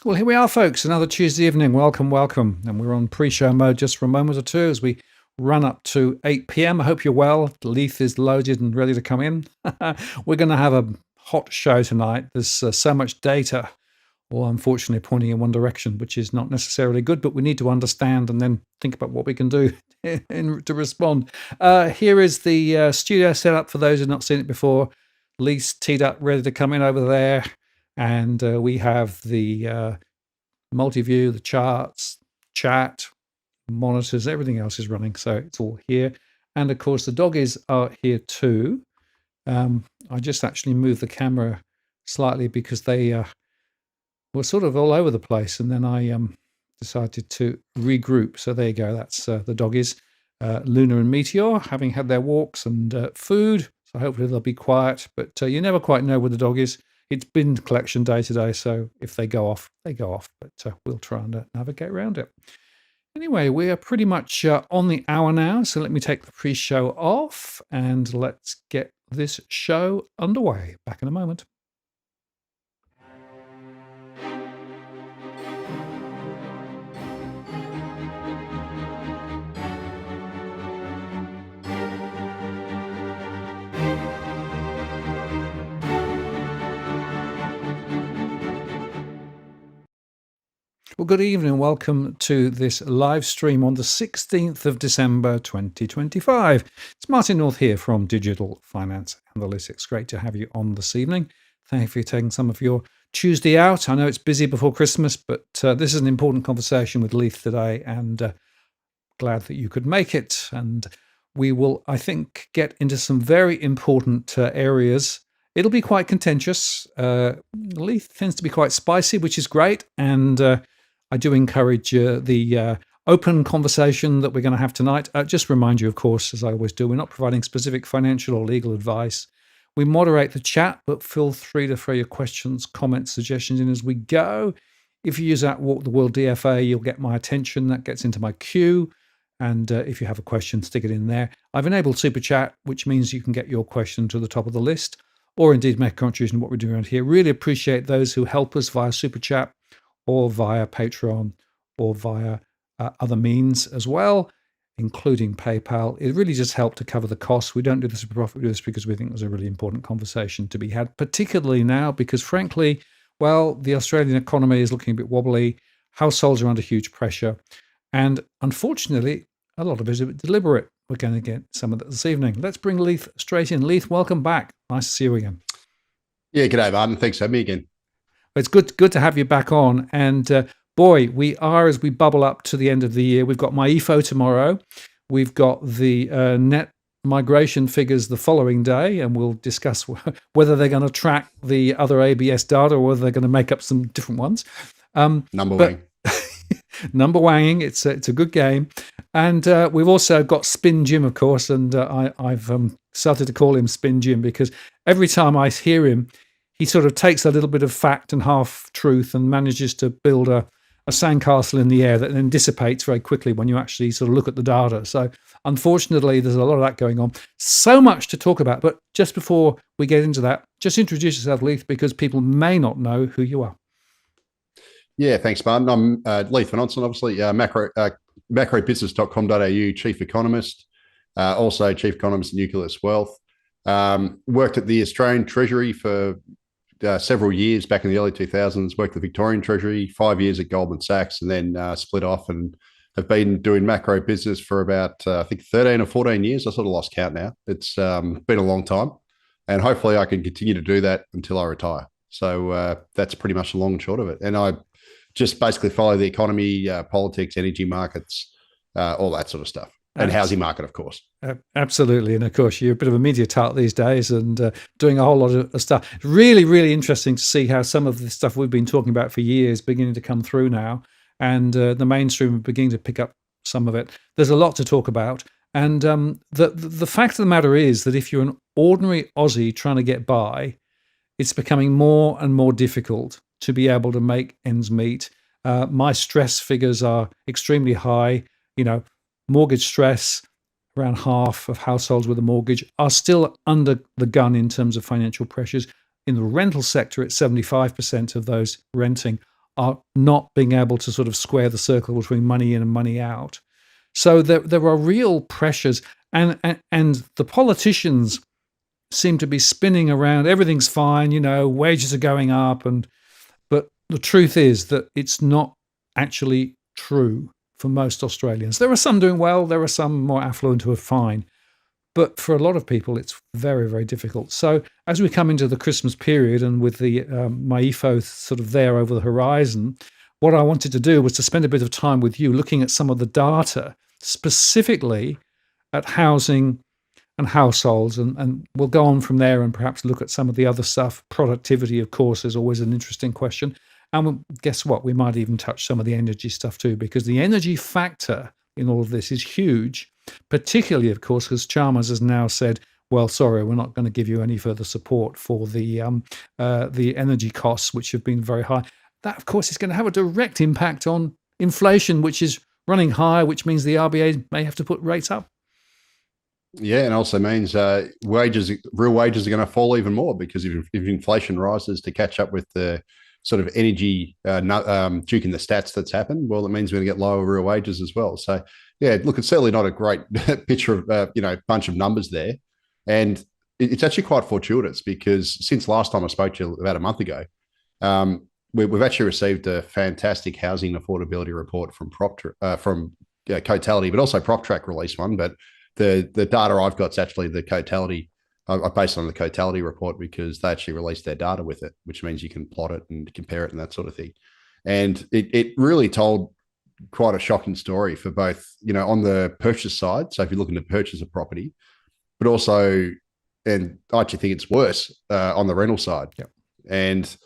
Well, here we are, folks. Another Tuesday evening. Welcome, welcome. And we're on pre-show mode just for a moment or two as we run up to 8 p.m. I hope you're well. Leith is loaded and ready to come in. We're going to have a hot show tonight. There's so much data, all unfortunately pointing in one direction, which is not necessarily good, but we need to understand and then think about what we can do to respond. Here is the studio setup for those who've not seen it before. Leith's teed up, ready to come in over there. And we have the multi-view, the charts, chat, monitors, everything else is running. So it's all here. And of course, the doggies are here too. I just actually moved the camera slightly because they were sort of all over the place. And then I decided to regroup. So there you go. That's the doggies. Luna and Meteor having had their walks and food. So hopefully they'll be quiet. But you never quite know with the doggies. It's bin collection day today, so if they go off, they go off. But we'll try and navigate around it. Anyway, we are pretty much on the hour now, so let me take the pre-show off and let's get this show underway. Back in a moment. Well, good evening. Welcome to this live stream on the 16th of December 2025. It's Martin North here from Digital Finance Analytics. Great to have you on this evening. Thank you for taking some of your Tuesday out. I know it's busy before Christmas, but this is an important conversation with Leith today, and glad that you could make it. And we will, I think, get into some very important areas. It'll be quite contentious. Leith tends to be quite spicy, which is great, and I do encourage the open conversation that we're going to have tonight. Just remind you, of course, as I always do, we're not providing specific financial or legal advice. We moderate the chat, but feel free to throw your questions, comments, suggestions in as we go. If you use that Walk the World DFA, you'll get my attention. That gets into my queue. And if you have a question, stick it in there. I've enabled Super Chat, which means you can get your question to the top of the list, or indeed make a contribution to what we're doing around here. Really appreciate those who help us via Super Chat, or via Patreon, or via other means as well, including PayPal. It really just helped to cover the costs. We don't do this for profit, we do this because we think there's a really important conversation to be had, particularly now because, frankly, well, the Australian economy is looking a bit wobbly. Households are under huge pressure. And unfortunately, a lot of it is a bit deliberate. We're going to get some of that this evening. Let's bring Leith straight in. Leith, welcome back. Nice to see you again. Yeah, g'day, Martin. Thanks for having me again. It's good to have you back on. And boy, we are, as we bubble up to the end of the year, we've got MYEFO tomorrow. We've got the net migration figures the following day, and we'll discuss whether they're going to track the other ABS data or whether they're going to make up some different ones. Number wanging, it's a good game. And we've also got Spin Jim, of course, and I've started to call him Spin Jim because every time I hear him, he sort of takes a little bit of fact and half truth and manages to build a sandcastle in the air that then dissipates very quickly when you actually sort of look at the data. So unfortunately, there's a lot of that going on. So much to talk about. But just before we get into that, just introduce yourself, Leith, because people may not know who you are. Yeah, thanks, Martin. I'm Leith van Onselen, obviously, macrobusiness.com.au chief economist, also chief economist at Nucleus Wealth. Worked at the Australian Treasury for several years back in the early 2000s, worked at the Victorian Treasury, 5 years at Goldman Sachs, and then split off and have been doing macro business for about, I think, 13 or 14 years. I sort of lost count now. It's been a long time, and hopefully I can continue to do that until I retire. So that's pretty much the long and short of it. And I just basically follow the economy, politics, energy markets, all that sort of stuff. And housing market, of course. Absolutely. And of course, you're a bit of a media tart these days and doing a whole lot of stuff. Really, really interesting to see how some of the stuff we've been talking about for years beginning to come through now. And the mainstream are beginning to pick up some of it. There's a lot to talk about. And the fact of the matter is that if you're an ordinary Aussie trying to get by, it's becoming more and more difficult to be able to make ends meet. My stress figures are extremely high. Mortgage stress, around half of households with a mortgage are still under the gun in terms of financial pressures. In the rental sector, it's 75% of those renting are not being able to sort of square the circle between money in and money out. So there are real pressures, and the politicians seem to be spinning around. Everything's fine, wages are going up, but the truth is that it's not actually true. For most Australians, there are some doing well, there are some more affluent who are fine, but for a lot of people it's very, very difficult. So as we come into the Christmas period and with the MYEFO sort of there over the horizon, what I wanted to do was to spend a bit of time with you looking at some of the data specifically at housing and households, and we'll go on from there and perhaps look at some of the other stuff. Productivity, of course, is always an interesting question. And guess what? We might even touch some of the energy stuff too, because the energy factor in all of this is huge, particularly, of course, because Chalmers has now said well, sorry, we're not going to give you any further support for the energy costs, which have been very high. That, of course, is going to have a direct impact on inflation, which is running high, which means the RBA may have to put rates up. Yeah, and also means real wages are going to fall even more, because if inflation rises to catch up with the sort of energy juking the stats that's happened, well, it means we're going to get lower real wages as well. So, yeah, look, it's certainly not a great picture of bunch of numbers there, and it's actually quite fortuitous, because since last time I spoke to you about a month ago, we've actually received a fantastic housing affordability report from Cotality, but also PropTrack released one, but the data I've got is actually the Cotality. I based on the Cotality report, because they actually released their data with it, which means you can plot it and compare it and that sort of thing. And it really told quite a shocking story for both, on the purchase side. So if you're looking to purchase a property, but also, and I actually think it's worse on the rental side. Yep. And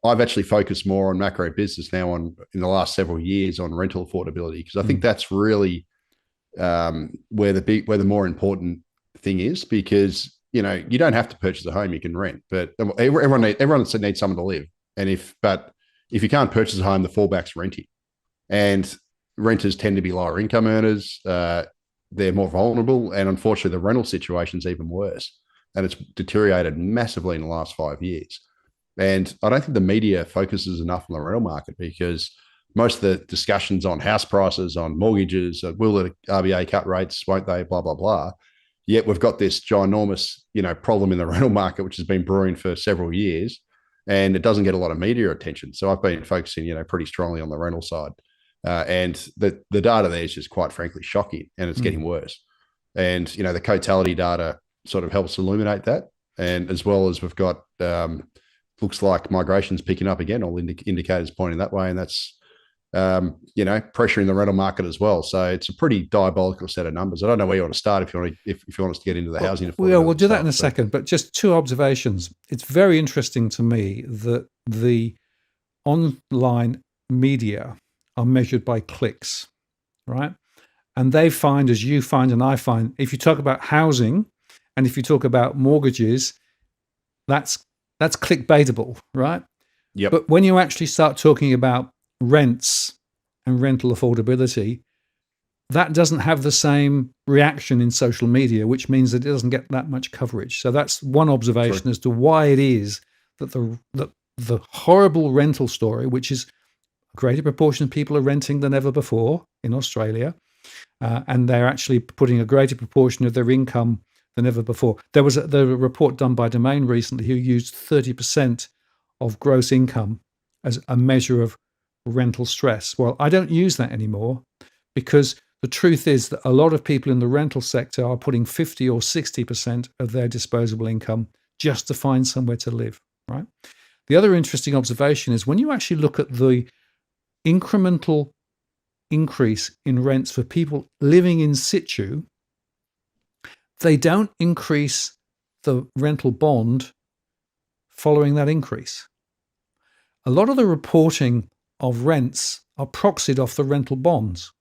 I've actually focused more on macro business now in the last several years on rental affordability, because I think that's really where the more important thing is, because you don't have to purchase a home, you can rent, but everyone needs someone to live. And if you can't purchase a home, the fallback's renting, and renters tend to be lower income earners. They're more vulnerable, and unfortunately the rental situation's even worse, and it's deteriorated massively in the last 5 years. And I don't think the media focuses enough on the rental market, because most of the discussions on house prices, on mortgages, will the RBA cut rates, won't they, blah, blah, blah. Yet we've got this ginormous, problem in the rental market, which has been brewing for several years, and it doesn't get a lot of media attention. So I've been focusing, pretty strongly on the rental side. And the data there is just, quite frankly, shocking, and it's getting worse. And, the Cotality data sort of helps illuminate that. And as well as we've got, looks like migration's picking up again, all indicators pointing that way. And that's, pressuring the rental market as well. So it's a pretty diabolical set of numbers. I don't know where you want to start if you want us to get into the housing. We'll do that in a second, but just two observations. It's very interesting to me that the online media are measured by clicks, right? And they find, as you find and I find, if you talk about housing and if you talk about mortgages, that's clickbaitable, right? Yep. But when you actually start talking about rents and rental affordability, that doesn't have the same reaction in social media, which means that it doesn't get that much coverage. So that's one observation as to why it is that the horrible rental story, which is a greater proportion of people are renting than ever before in Australia, and they're actually putting a greater proportion of their income than ever before. There was a report done by Domain recently who used 30% of gross income as a measure of rental stress. Well, I don't use that anymore, because the truth is that a lot of people in the rental sector are putting 50 or 60% of their disposable income just to find somewhere to live, right? The other interesting observation is when you actually look at the incremental increase in rents for people living in situ, they don't increase the rental bond following that increase. A lot of the reporting of rents are proxied off the rental bonds.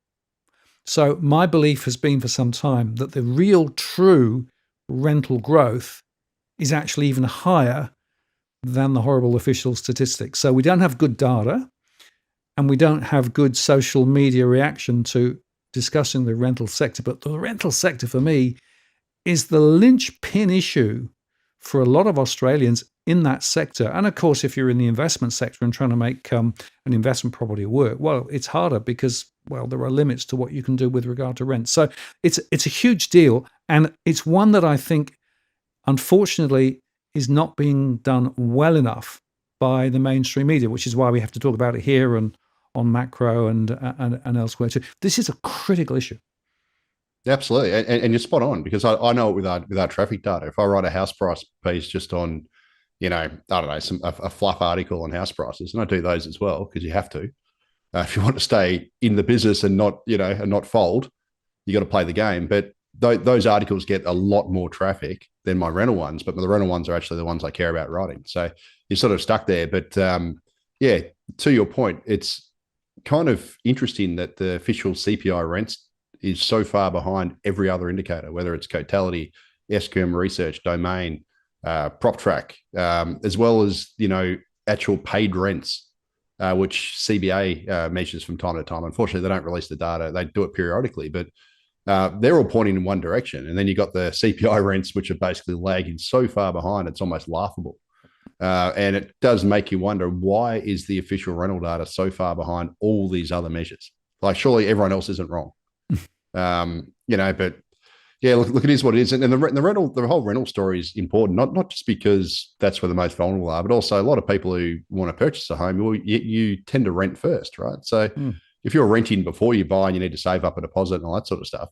So my belief has been for some time that the real true rental growth is actually even higher than the horrible official statistics. So we don't have good data, and we don't have good social media reaction to discussing the rental sector. But the rental sector, for me, is the linchpin issue for a lot of Australians in that sector. And of course, if you're in the investment sector and trying to make an investment property work, well, it's harder because, well, there are limits to what you can do with regard to rent. So it's a huge deal. And it's one that I think, unfortunately, is not being done well enough by the mainstream media, which is why we have to talk about it here and on Macro and elsewhere too. This is a critical issue. Absolutely. And you're spot on, because I know it with our traffic data. If I write a house price piece just on, I don't know, a fluff article on house prices, and I do those as well, because you have to. If you want to stay in the business and not fold, you got to play the game. But those articles get a lot more traffic than my rental ones, but the rental ones are actually the ones I care about writing. So you're sort of stuck there. But yeah, to your point, it's kind of interesting that the official CPI rents is so far behind every other indicator, whether it's Cotality, SQM Research, Domain, PropTrack, as well as, actual paid rents, which CBA measures from time to time. Unfortunately, they don't release the data. They do it periodically, but they're all pointing in one direction. And then you've got the CPI rents, which are basically lagging so far behind, it's almost laughable. And it does make you wonder, why is the official rental data so far behind all these other measures? Like, surely everyone else isn't wrong. But yeah, look, it is what it is. And the whole rental story is important, not just because that's where the most vulnerable are, but also a lot of people who want to purchase a home, you tend to rent first, right? So if you're renting before you buy and you need to save up a deposit and all that sort of stuff,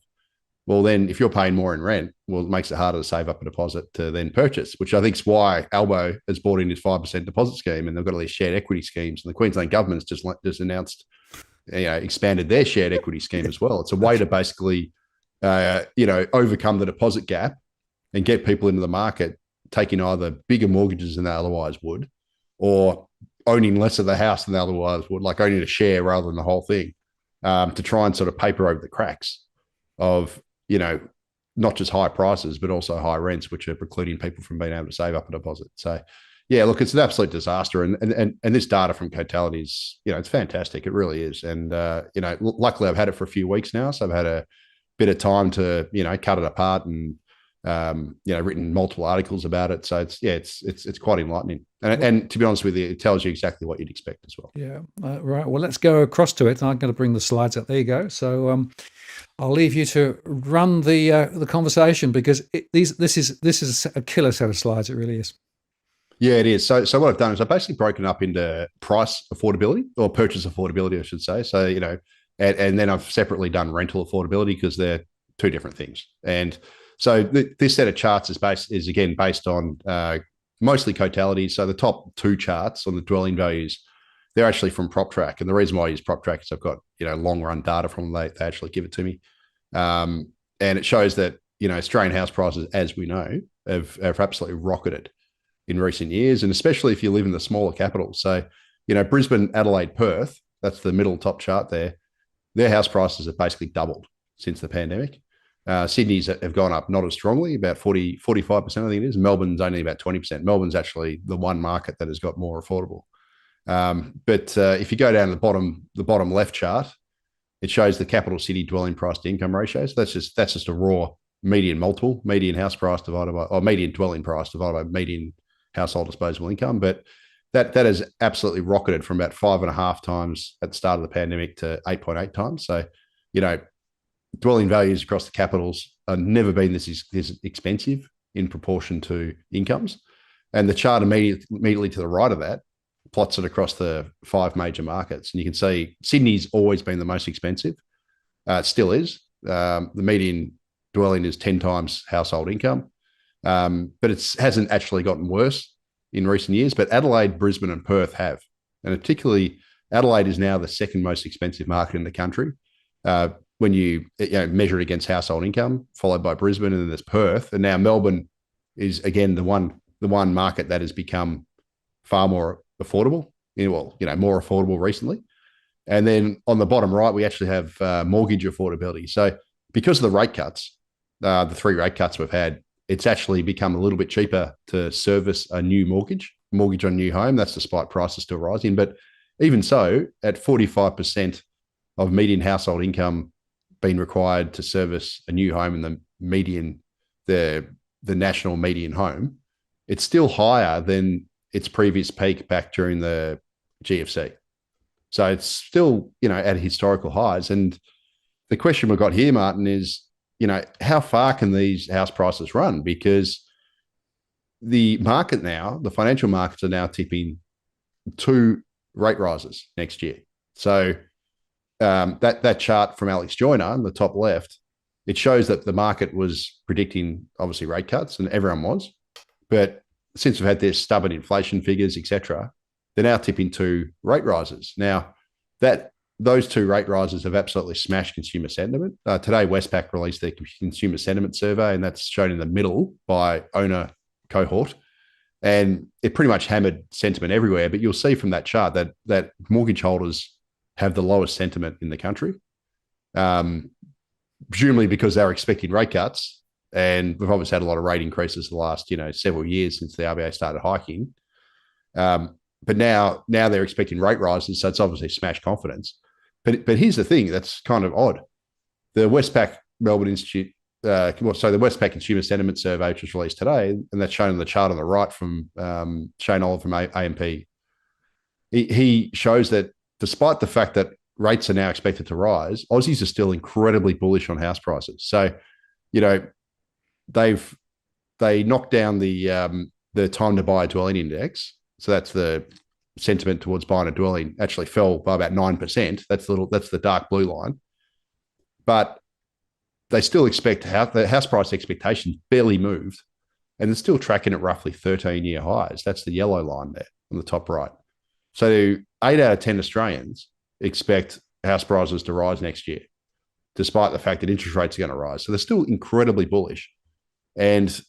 well, then if you're paying more in rent, well, it makes it harder to save up a deposit to then purchase, which I think is why Albo has brought in his 5% deposit scheme, and they've got all these shared equity schemes. And the Queensland government's just announced, expanded their shared equity scheme as well. It's a way to basically, overcome the deposit gap and get people into the market taking either bigger mortgages than they otherwise would, or owning less of the house than they otherwise would, like owning a share rather than the whole thing, to try and sort of paper over the cracks of, not just high prices, but also high rents, which are precluding people from being able to save up a deposit. So, yeah, look, it's an absolute disaster. And this data from Cotality is, it's fantastic. It really is. And, luckily I've had it for a few weeks now. So I've had a bit of time to, cut it apart and, written multiple articles about it. So it's quite enlightening. And to be honest with you, it tells you exactly what you'd expect as well. Yeah. Right. Well, let's go across to it. I'm going to bring the slides up. There you go. So I'll leave you to run the conversation, because this is a killer set of slides. It really is. Yeah, it is. So what I've done is I've basically broken up into price affordability, or purchase affordability, I should say. So, and then I've separately done rental affordability, because they're two different things. And so this set of charts is again based on mostly Cotality. So the top two charts on the dwelling values, they're actually from PropTrack. And the reason why I use PropTrack is I've got, long run data from them. They actually give it to me. And it shows that, Australian house prices, as we know, have absolutely rocketed in recent years. And especially if you live in the smaller capitals. So, Brisbane, Adelaide, Perth, that's the middle top chart there. Their house prices have basically doubled since the pandemic. Sydney's have gone up not as strongly, about 45%, I think it is. Melbourne's only about 20%. Melbourne's actually the one market that has got more affordable. But if you go down to the bottom left chart, it shows the capital city dwelling price to income ratio. So that's just a raw median multiple, median house price divided by, or median dwelling price divided by median household disposable income. But that has absolutely rocketed from about 5.5 times at the start of the pandemic to 8.8 times. So, dwelling values across the capitals have never been this expensive in proportion to incomes. And the chart immediately to the right of that plots it across the 5 major markets. And you can see Sydney's always been the most expensive. It still is. The median dwelling is 10 times household income. But it hasn't actually gotten worse in recent years. But Adelaide, Brisbane and Perth have. And particularly Adelaide is now the second most expensive market in the country. When you measure it against household income, followed by Brisbane, and then there's Perth. And now Melbourne is, again, the one market that has become far more affordable, more affordable recently. And then on the bottom right, we actually have mortgage affordability. So because of the rate cuts, the 3 rate cuts we've had, it's actually become a little bit cheaper to service a new mortgage on new home. That's despite prices still rising. But even so, at 45% of median household income being required to service a new home in the national median home, it's still higher than its previous peak back during the GFC. So it's still, at historical highs. And the question we've got here, Martin, is, how far can these house prices run? Because the financial markets are now tipping 2 rate rises next year. So that chart from Alex Joyner on the top left, it shows that the market was predicting obviously rate cuts, and everyone was. But since we've had this stubborn inflation figures, etc., they're now tipping 2 rate rises. Now, those 2 rate rises have absolutely smashed consumer sentiment. Today, Westpac released their consumer sentiment survey, and that's shown in the middle by owner cohort. And it pretty much hammered sentiment everywhere. But you'll see from that chart that mortgage holders have the lowest sentiment in the country, presumably because they're expecting rate cuts. And we've obviously had a lot of rate increases the last, several years since the RBA started hiking. But now they're expecting rate rises, so it's obviously smashed confidence. But here's the thing that's kind of odd. The Westpac Melbourne Institute, the Westpac Consumer Sentiment Survey, which was released today, and that's shown in the chart on the right from Shane Oliver from AMP. He shows that despite the fact that rates are now expected to rise, Aussies are still incredibly bullish on house prices. So, they knocked down the time to buy a dwelling index. So that's the sentiment towards buying a dwelling actually fell by about 9%. That's the dark blue line. But they still expect the house price expectations barely moved, and they're still tracking at roughly 13-year highs. That's the yellow line there on the top right. So 8 out of 10 Australians expect house prices to rise next year, despite the fact that interest rates are going to rise. So they're still incredibly bullish. And,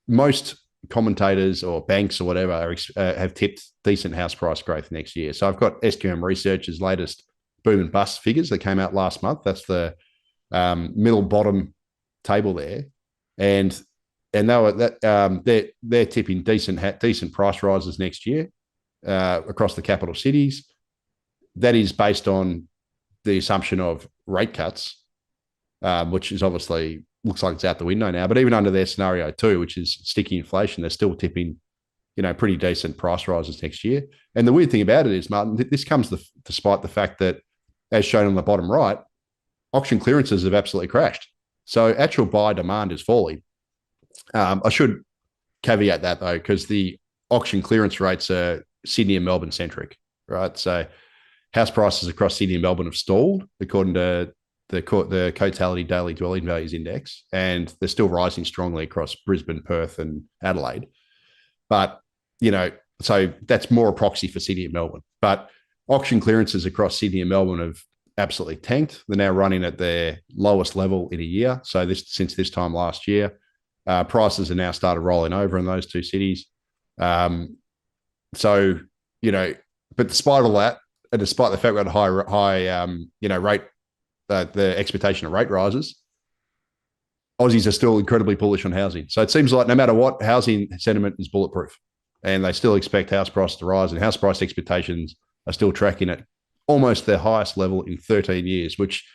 most commentators or banks or whatever have tipped decent house price growth next year. So I've got SQM Research's latest boom and bust figures that came out last month. That's the middle bottom table there. And they're tipping decent price rises next year across the capital cities. That is based on the assumption of rate cuts, which is obviously looks like it's out the window now. But even under their scenario too, which is sticky inflation, they're still tipping, pretty decent price rises next year. And the weird thing about it is, Martin, this comes despite the fact that, as shown on the bottom right, auction clearances have absolutely crashed. So actual buy demand is falling. I should caveat that though, because the auction clearance rates are Sydney and Melbourne centric, right? So house prices across Sydney and Melbourne have stalled, according to the Cotality Daily Dwelling Values Index, and they're still rising strongly across Brisbane, Perth, and Adelaide. But, so that's more a proxy for Sydney and Melbourne. But auction clearances across Sydney and Melbourne have absolutely tanked. They're now running at their lowest level in a year. So since this time last year, prices are now started rolling over in those two cities. But despite all that, and despite the fact we had high rate, the expectation of rate rises, Aussies are still incredibly bullish on housing. So it seems like no matter what, housing sentiment is bulletproof, and they still expect house prices to rise, and house price expectations are still tracking at almost their highest level in 13 years, which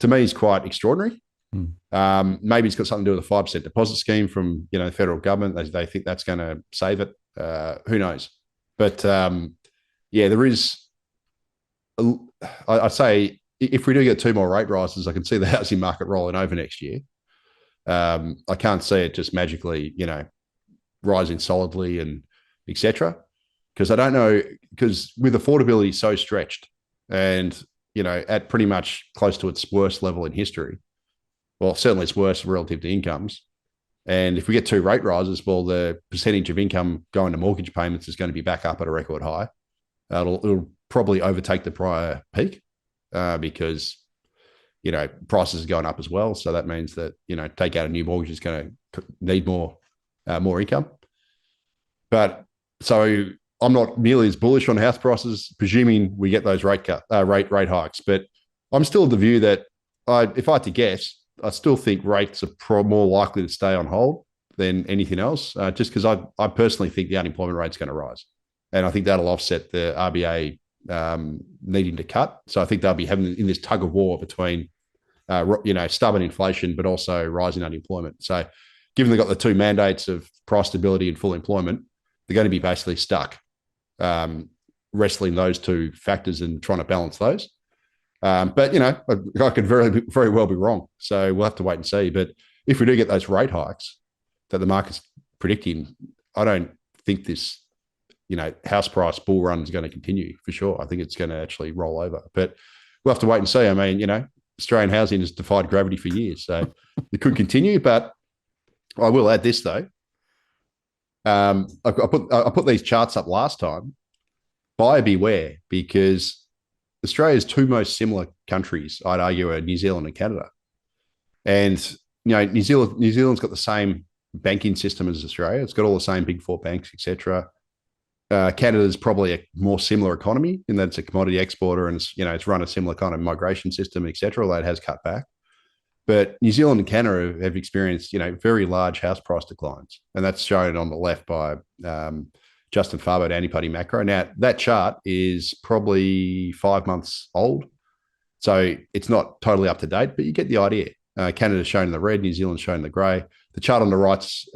to me is quite extraordinary. Maybe it's got something to do with the 5% deposit scheme from the federal government. They think that's going to save it. Who knows? But there is. I'd say if we do get 2 more rate rises, I can see the housing market rolling over next year. I can't see it just magically, rising solidly and etc. Because I don't know, because with affordability so stretched and, at pretty much close to its worst level in history, well, certainly it's worse relative to incomes. And if we get 2 rate rises, well, the percentage of income going to mortgage payments is going to be back up at a record high. It'll probably overtake the prior peak because, prices are going up as well. So that means that, take out a new mortgage is going to need more income. But so I'm not nearly as bullish on house prices, presuming we get those rate hikes. But I'm still of the view that if I had to guess, I still think rates are more likely to stay on hold than anything else, just because I personally think the unemployment rate is going to rise. And I think that'll offset the RBA needing to cut. So I think they'll be having in this tug of war between, stubborn inflation, but also rising unemployment. So given they've got the 2 mandates of price stability and full employment, they're going to be basically stuck wrestling those 2 factors and trying to balance those. But, I could very, very well be wrong. So we'll have to wait and see. But if we do get those rate hikes that the market's predicting, I don't think this, house price bull run is going to continue for sure. I think it's going to actually roll over. But we'll have to wait and see. I mean, Australian housing has defied gravity for years. So it could continue. But I will add this, though. I put these charts up last time. Buyer beware, because Australia's 2 most similar countries, I'd argue, are New Zealand and Canada. And, New Zealand's got the same banking system as Australia. It's got all the same big 4 banks, etc. Canada's probably a more similar economy in that it's a commodity exporter and it's run a similar kind of migration system, etc., although it has cut back. But New Zealand and Canada have experienced, very large house price declines, and that's shown on the left by Justin Farbo at Anti-Party Macro. Now, that chart is probably 5 months old, so it's not totally up to date, but you get the idea. Canada's shown in the red, New Zealand's shown in the grey. The chart on the right's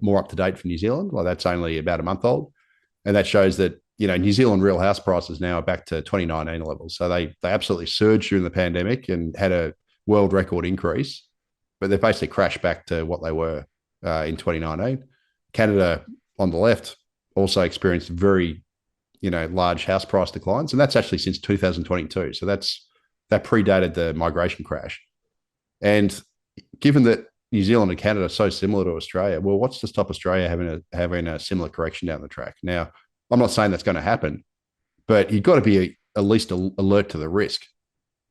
more up to date for New Zealand. Well, that's only about a month old, and that shows that New Zealand real house prices now are back to 2019 levels. So they absolutely surged during the pandemic and had a world record increase, but they've basically crashed back to what they were in 2019. Canada on the left also experienced very, large house price declines, and that's actually since 2022. So that predated the migration crash. And given that New Zealand and Canada are so similar to Australia, well, what's to stop Australia having a similar correction down the track? Now, I'm not saying that's going to happen, but you've got to be at least alert to the risk.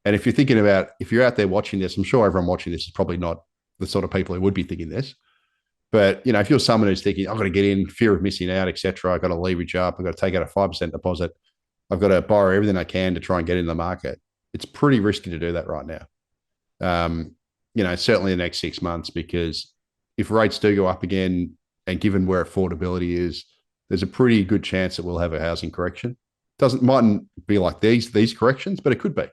And if you're thinking about, if you're out there watching this, I'm sure everyone watching this is probably not the sort of people who would be thinking this. But, if you're someone who's thinking, I've got to get in, fear of missing out, etc., I've got to leverage up, I've got to take out a 5% deposit, I've got to borrow everything I can to try and get in the market, it's pretty risky to do that right now. Certainly the next 6 months, because if rates do go up again, and given where affordability is, there's a pretty good chance that we'll have a housing correction. Mightn't be like these corrections, but it could be.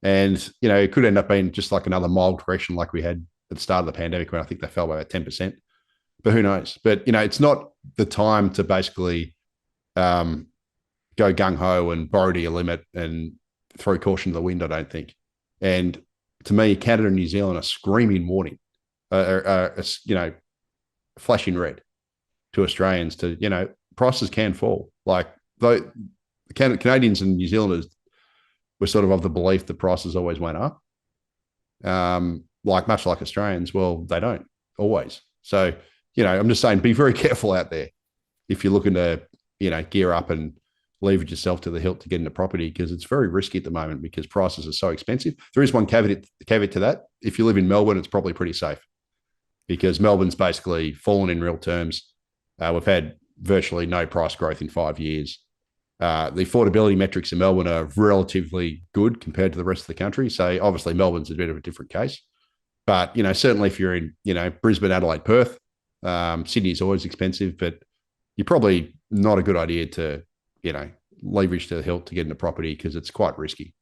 And, it could end up being just like another mild correction like we had at the start of the pandemic when I think they fell by about 10%. But who knows? But, it's not the time to basically go gung-ho and borrow to your limit and throw caution to the wind, I don't think. And to me, Canada and New Zealand are screaming warning, flashing red to Australians to, prices can fall. Like, though Canadians and New Zealanders were sort of the belief that prices always went up, much like Australians. Well, they don't always. So, I'm just saying, be very careful out there if you're looking to, gear up and leverage yourself to the hilt to get into property, because it's very risky at the moment because prices are so expensive. There is one caveat to that. If you live in Melbourne, it's probably pretty safe because Melbourne's basically fallen in real terms. We've had virtually no price growth in 5 years. The affordability metrics in Melbourne are relatively good compared to the rest of the country. So obviously Melbourne's a bit of a different case. But, certainly if you're in, Brisbane, Adelaide, Perth, Sydney is always expensive, but you're probably not a good idea to, leverage to the hilt to get into property because it's quite risky.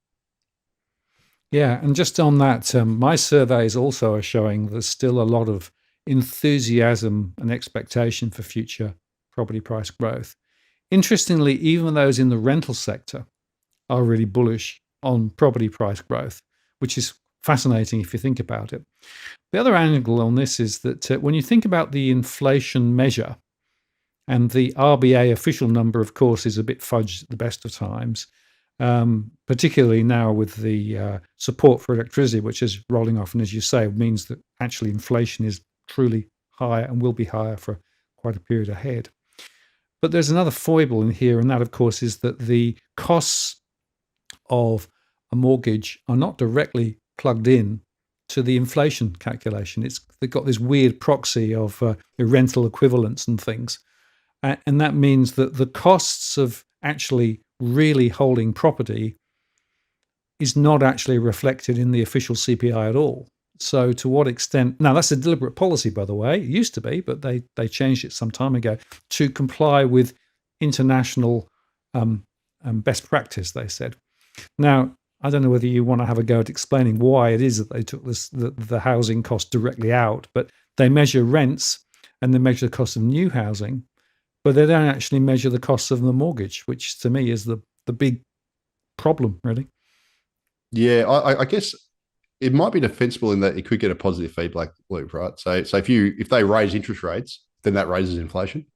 Yeah, and just on that, my surveys also are showing there's still a lot of enthusiasm and expectation for future property price growth. Interestingly, even those in the rental sector are really bullish on property price growth, which is fascinating if you think about it. The other angle on this is that when you think about the inflation measure, and the RBA official number, of course, is a bit fudged at the best of times, particularly now with the support for electricity, which is rolling off. And as you say, it means that actually inflation is truly higher and will be higher for quite a period ahead. But there's another foible in here, and that, of course, is that the costs of a mortgage are not directly plugged in to the inflation calculation. They've got this weird proxy of rental equivalents and things. And that means that the costs of actually really holding property is not actually reflected in the official CPI at all. So to what extent, now that's a deliberate policy, by the way, it used to be, but they changed it some time ago to comply with international best practice, they said. Now, I don't know whether you want to have a go at explaining why it is that they took the housing cost directly out, but they measure rents and they measure the cost of new housing, but they don't actually measure the costs of the mortgage, which to me is the big problem, really. Yeah, I guess it might be defensible in that it could get a positive feedback loop, right? So if they raise interest rates, then that raises inflation.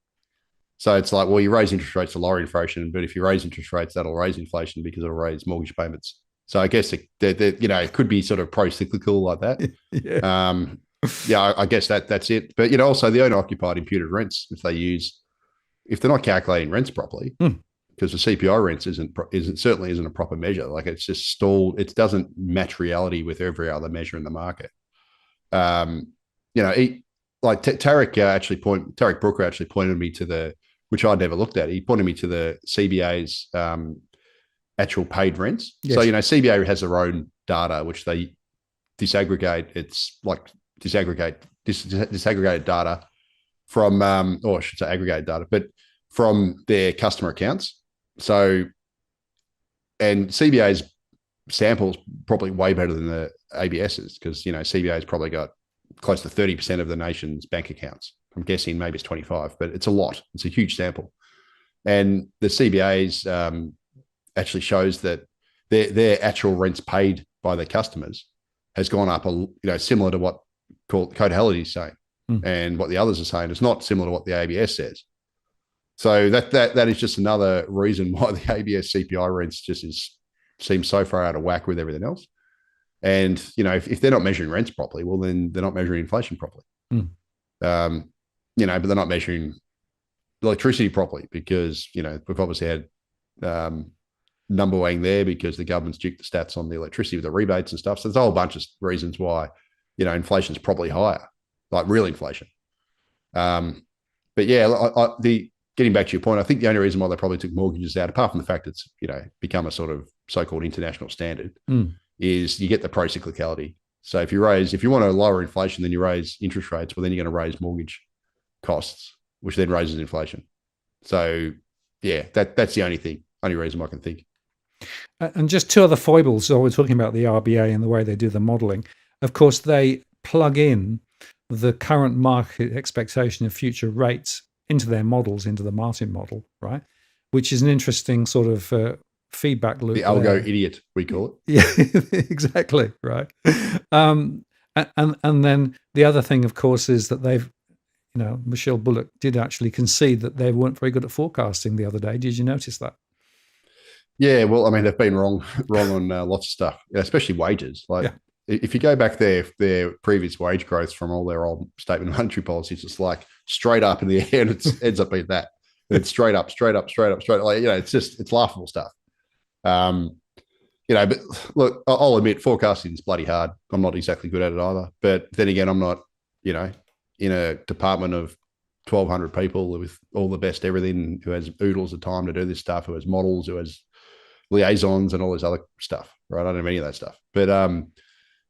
So it's like, well, you raise interest rates to lower inflation, but if you raise interest rates, that'll raise inflation because it'll raise mortgage payments. So I guess it could be sort of pro-cyclical like that. Yeah. I guess that's it. But also the owner-occupied imputed rents, if they're not calculating rents properly, because the CPI rents certainly isn't a proper measure. Like it's just stalled. It doesn't match reality with every other measure in the market. Tarek Brooker actually pointed me to which I'd never looked at. He pointed me to the CBA's actual paid rents. Yes. So CBA has their own data, which they disaggregate disaggregated data from, or I should say aggregated data, but from their customer accounts. So, and CBA's samples probably way better than the ABS's, because CBA's probably got close to 30% of the nation's bank accounts. I'm guessing maybe it's 25, but it's a lot. It's a huge sample. And the CBA's actually shows that their actual rents paid by their customers has gone up, similar to what Cotality is saying, and what the others are saying. It's not similar to what the ABS says. So that is just another reason why the ABS CPI rents seems so far out of whack with everything else. And if they're not measuring rents properly, well, then they're not measuring inflation properly. But they're not measuring electricity properly, because we've obviously had number weighing there because the government's duped the stats on the electricity with the rebates and stuff. So there's a whole bunch of reasons why inflation is probably higher, like real inflation. But yeah, getting back to your point, I think the only reason why they probably took mortgages out, apart from the fact it's become a sort of so-called international standard, is you get the pro-cyclicality. So if you want to lower inflation, then you raise interest rates. Well, then you're going to raise mortgage costs, which then raises inflation. So yeah, that's the only reason I can think. And just two other foibles. So we're talking about the RBA and the way they do the modelling. Of course, they plug in the current market expectation of future rates into their models, into the Martin model, right? Which is an interesting sort of feedback loop. The algo idiot, we call it. Yeah, exactly, right. And then the other thing, of course, is that they've, Michelle Bullock did actually concede that they weren't very good at forecasting the other day. Did you notice that? Yeah, well, I mean, they've been wrong on lots of stuff, especially wages. If you go back their previous wage growth from all their old statement of monetary policies, it's like straight up in the air, and it ends up being that. And it's straight up. Like, it's laughable stuff. But look, I'll admit forecasting is bloody hard. I'm not exactly good at it either. But then again, I'm not, in a department of 1,200 people with all the best everything, who has oodles of time to do this stuff, who has models, who has liaisons and all this other stuff, right? I don't have any of that stuff. But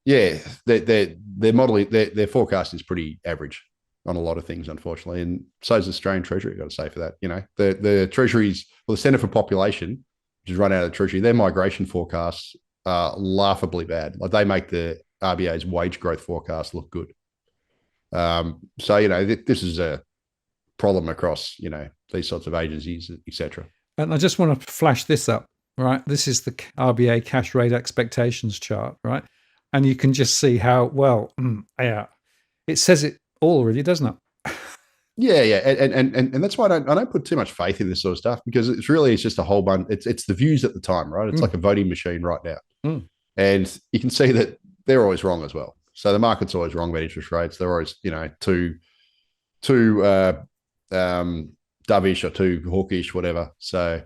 yeah, their modeling, their forecast is pretty average on a lot of things, unfortunately. And so is the Australian Treasury, I've got to say, for that. The Treasury's, the Centre for Population, which is run out of the Treasury, their migration forecasts are laughably bad. Like, they make the RBA's wage growth forecast look good. So, this is a problem across, these sorts of agencies, etc. And I just want to flash this up, right? This is the RBA cash rate expectations chart, right? And you can just see how, it says it all already, doesn't it? Yeah. And that's why I don't put too much faith in this sort of stuff, because it's just a whole bunch. It's the views at the time, right? It's like a voting machine right now. And you can see that they're always wrong as well. So the market's always wrong about interest rates. They're always, too dovish or too hawkish, whatever. So,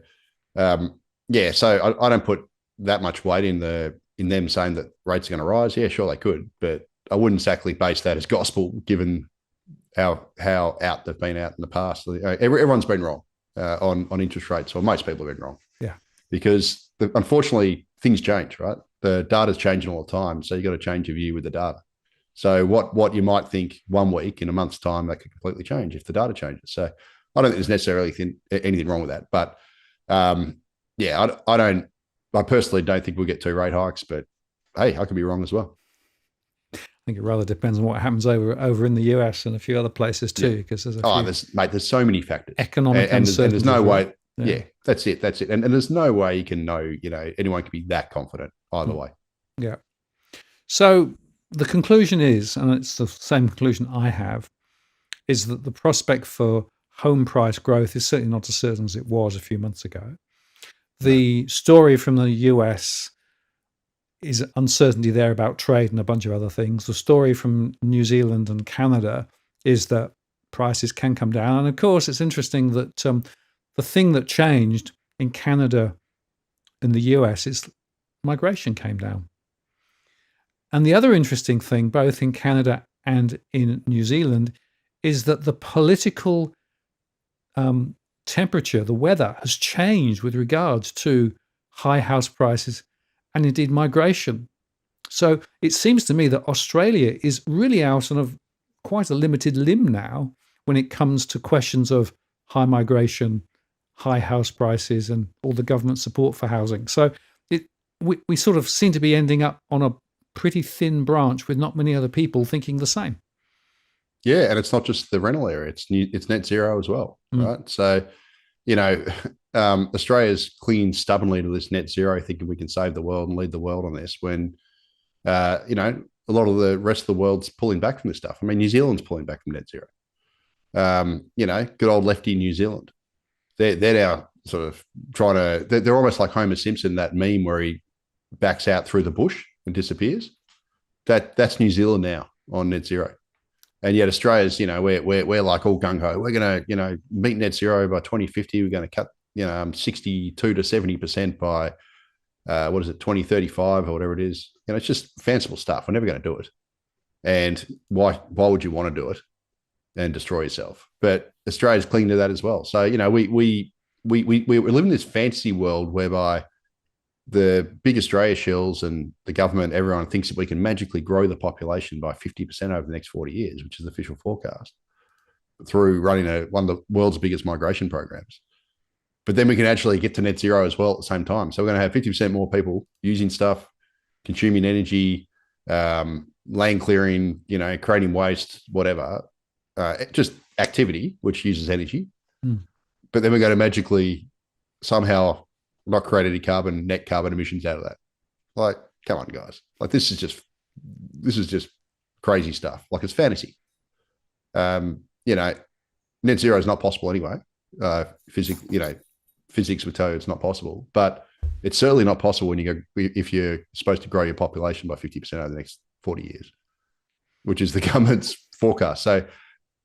so I don't put that much weight in them saying that rates are going to rise. Yeah, sure, they could, but I wouldn't exactly base that as gospel, given how out they've been out in the past. Everyone's been wrong on interest rates, or most people have been wrong. Yeah, because unfortunately things change, right? The data's changing all the time, so you got to change your view with the data. So what you might think 1 week, in a month's time, that could completely change if the data changes. So I don't think there's necessarily anything wrong with that. But I personally don't think we'll get 2 rate hikes, but hey, I could be wrong as well. I think it rather depends on what happens over in the US and a few other places too, because there's so many factors. Economic uncertainty. And there's no way. Yeah, that's it. And there's no way you can know, anyone can be that confident either way. Yeah. So the conclusion is, and it's the same conclusion I have, is that the prospect for home price growth is certainly not as certain as it was a few months ago. The story from the US is uncertainty there about trade and a bunch of other things. The story from New Zealand and Canada is that prices can come down. And of course, it's interesting that the thing that changed in Canada and the US is migration came down. And the other interesting thing, both in Canada and in New Zealand, is that the political temperature, the weather, has changed with regards to high house prices and indeed migration. So it seems to me that Australia is really out on quite a limited limb now when it comes to questions of high migration, high house prices, and all the government support for housing. So we sort of seem to be ending up on a pretty thin branch with not many other people thinking the same. Yeah, and it's not just the rental area; it's net zero as well, right? So, you know, Australia's clinging stubbornly to this net zero, thinking we can save the world and lead the world on this. When a lot of the rest of the world's pulling back from this stuff. I mean, New Zealand's pulling back from net zero. Good old lefty New Zealand. They're now sort of trying to. They're almost like Homer Simpson, that meme where he backs out through the bush and disappears. That's New Zealand now on net zero. And yet Australia's, we're like all gung ho. We're going to, meet net zero by 2050. We're going to cut, 62 to 70% by, 2035 or whatever it is. It's just fanciful stuff. We're never going to do it. And why would you want to do it and destroy yourself? But Australia's clinging to that as well. So, we live in this fantasy world whereby the big Australia shills and the government, everyone thinks that we can magically grow the population by 50% over the next 40 years, which is the official forecast, through running one of the world's biggest migration programs. But then we can actually get to net zero as well at the same time. So we're going to have 50% more people using stuff, consuming energy, land clearing, creating waste, whatever, just activity, which uses energy. But then we're going to magically somehow not create any net carbon emissions out of that. Like, come on, guys. Like, this is just crazy stuff. Like, it's fantasy. Net zero is not possible anyway. Physics would tell you it's not possible, but it's certainly not possible if you're supposed to grow your population by 50% over the next 40 years, which is the government's forecast. So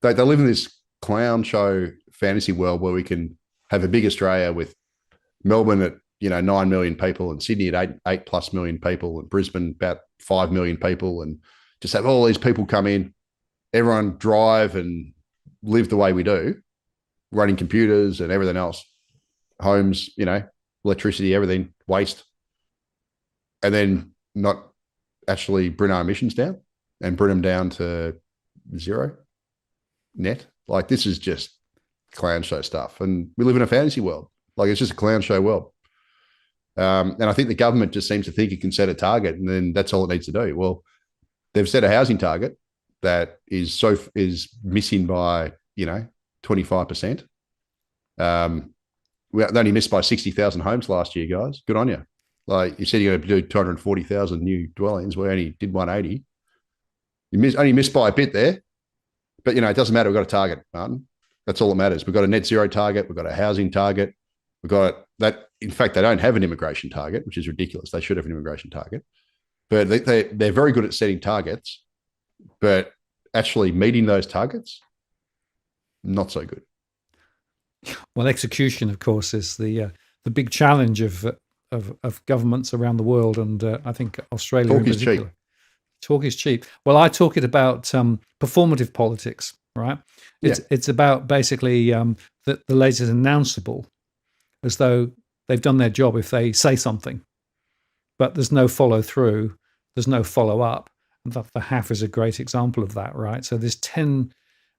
they live in this clown show fantasy world where we can have a big Australia with Melbourne at 9 million people, and Sydney at 8+ million people, and Brisbane about 5 million people, and just have all these people come in, everyone drive and live the way we do, running computers and everything else, homes, electricity, everything, waste, and then not actually bring our emissions down and bring them down to zero net. Like, this is just clown show stuff, and we live in a fantasy world. Like, it's just a clown show world. And I think the government just seems to think it can set a target and then that's all it needs to do. Well, they've set a housing target that is missing by, 25%. We only missed by 60,000 homes last year, guys. Good on you. Like, you said you're going to do 240,000 new dwellings. We only did 180. You only missed by a bit there. But, it doesn't matter. We've got a target, Martin. That's all that matters. We've got a net zero target. We've got a housing target. We've got that. In fact, they don't have an immigration target, which is ridiculous. They should have an immigration target. But they're very good at setting targets. But actually meeting those targets, not so good. Well, execution, of course, is the big challenge of governments around the world, and I think Australia in particular. Cheap. Talk is cheap. Well, I talk it about performative politics, right? It's about basically the latest announceable, as though they've done their job if they say something, but there's no follow through, there's no follow up. And the HAF is a great example of that, right? So this 10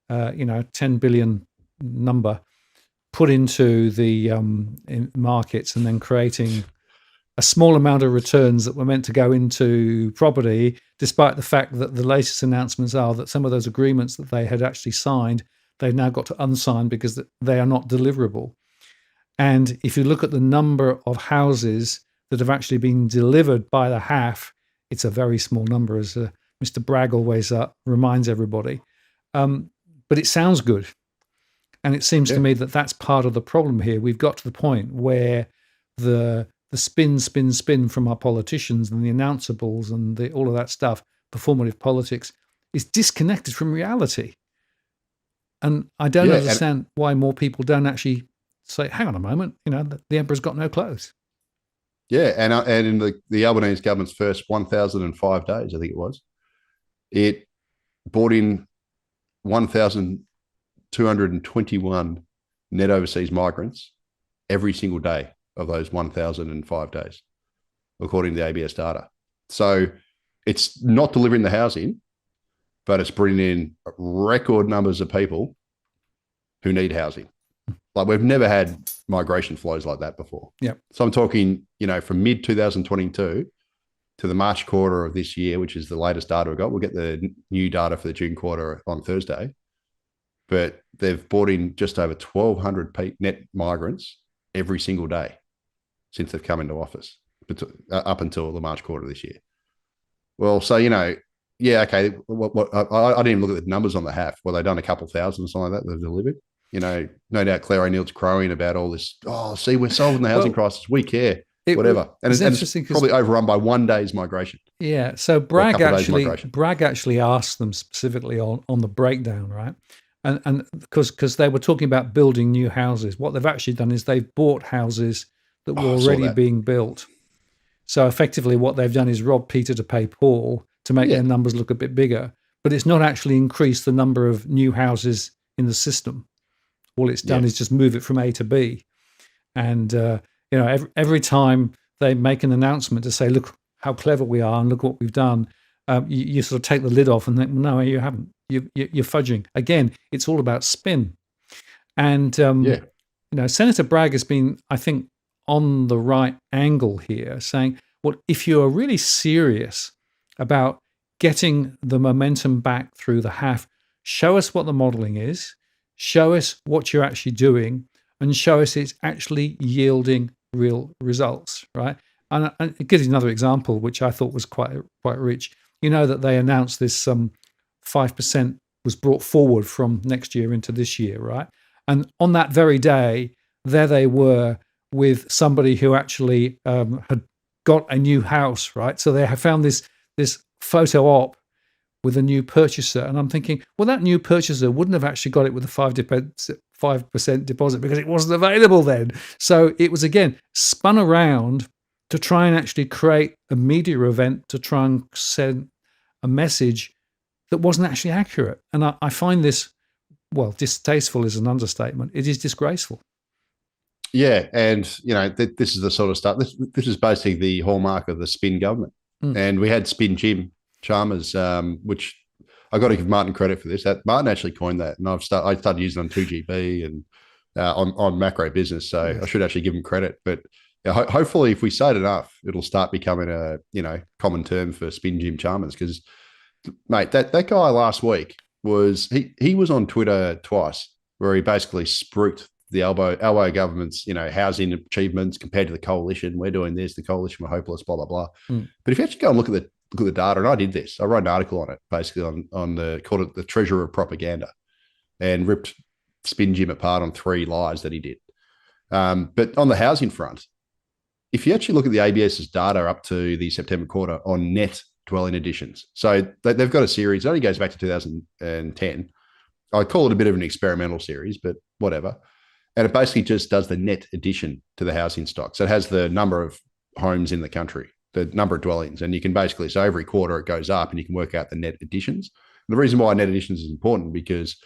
billion number put into the in markets and then creating a small amount of returns that were meant to go into property, despite the fact that the latest announcements are that some of those agreements that they had actually signed, they've now got to unsign because they are not deliverable. And if you look at the number of houses that have actually been delivered by the HAF, it's a very small number, as Mr. Bragg always reminds everybody. But it sounds good. And it seems to me that that's part of the problem here. We've got to the point where the spin from our politicians and the announceables and all of that stuff, performative politics, is disconnected from reality. And I don't understand why more people don't actually say, hang on a moment, the emperor's got no clothes. Yeah, and in the Albanese government's first 1,005 days, I think it was, it brought in 1,221 net overseas migrants every single day of those 1,005 days, according to the ABS data. So It's not delivering the housing, but it's bringing in record numbers of people who need housing. Like we've never had migration flows like that before. Yeah. So I'm talking, from mid 2022 to the March quarter of this year, which is the latest data we've got. We'll get the new data for the June quarter on Thursday. But they've brought in just over 1,200 net migrants every single day since they've come into office, up until the March quarter of this year. Well, so, yeah, okay. I didn't even look at the numbers on the half. Well, they've done a couple thousand or something like that they've delivered. No doubt Claire O'Neill's crowing about all this. Oh, see, we're solving the housing crisis. We care, whatever. And it's probably overrun by one day's migration. Yeah. So Bragg actually asked them specifically on the breakdown, right? And because they were talking about building new houses, what they've actually done is they've bought houses that were already being built. So effectively, what they've done is rob Peter to pay Paul to make their numbers look a bit bigger. But it's not actually increased the number of new houses in the system. All it's done is just move it from A to B. And every time they make an announcement to say, "Look how clever we are, and look what we've done," you sort of take the lid off and think, "No, you haven't. You're fudging." Again, it's all about spin. And Senator Bragg has been, I think, on the right angle here, saying, well, if you are really serious about getting the momentum back through the half, show us what the modeling is, show us what you're actually doing, and show us it's actually yielding real results, right? And it gives you another example, which I thought was quite rich. That they announced this 5% was brought forward from next year into this year, right? And on that very day, there they were with somebody who actually had got a new house, right? So they have found this photo op with a new purchaser. And I'm thinking, well, that new purchaser wouldn't have actually got it with a 5% deposit because it wasn't available then. So it was, again, spun around to try and actually create a media event to try and send a message that wasn't actually accurate. And I find this, well, distasteful is an understatement. It is disgraceful. Yeah, and this is the sort of stuff. This is basically the hallmark of the spin government. And we had Spin Jim Chalmers, which I got to give Martin credit for this. That Martin actually coined that, and I started using it on 2GB and on Macro Business. So I should actually give him credit. But hopefully, if we say it enough, it'll start becoming a common term for Spin Jim Chalmers. Because, mate, that guy last week was he was on Twitter twice, where he basically spruiked the Albo government's, housing achievements compared to the coalition. We're doing this, the coalition were hopeless, blah, blah, blah. But if you actually go and look at the data, and I did this, I wrote an article on it, basically called it the treasurer of propaganda, and ripped Spin Jim apart on 3 lies that he did. But on the housing front, if you actually look at the ABS's data up to the September quarter on net dwelling additions, so they've got a series, it only goes back to 2010. I call it a bit of an experimental series, but whatever. And it basically just does the net addition to the housing stock. So it has the number of homes in the country, the number of dwellings. And you can basically, so every quarter it goes up and you can work out the net additions. And the reason why net additions is important because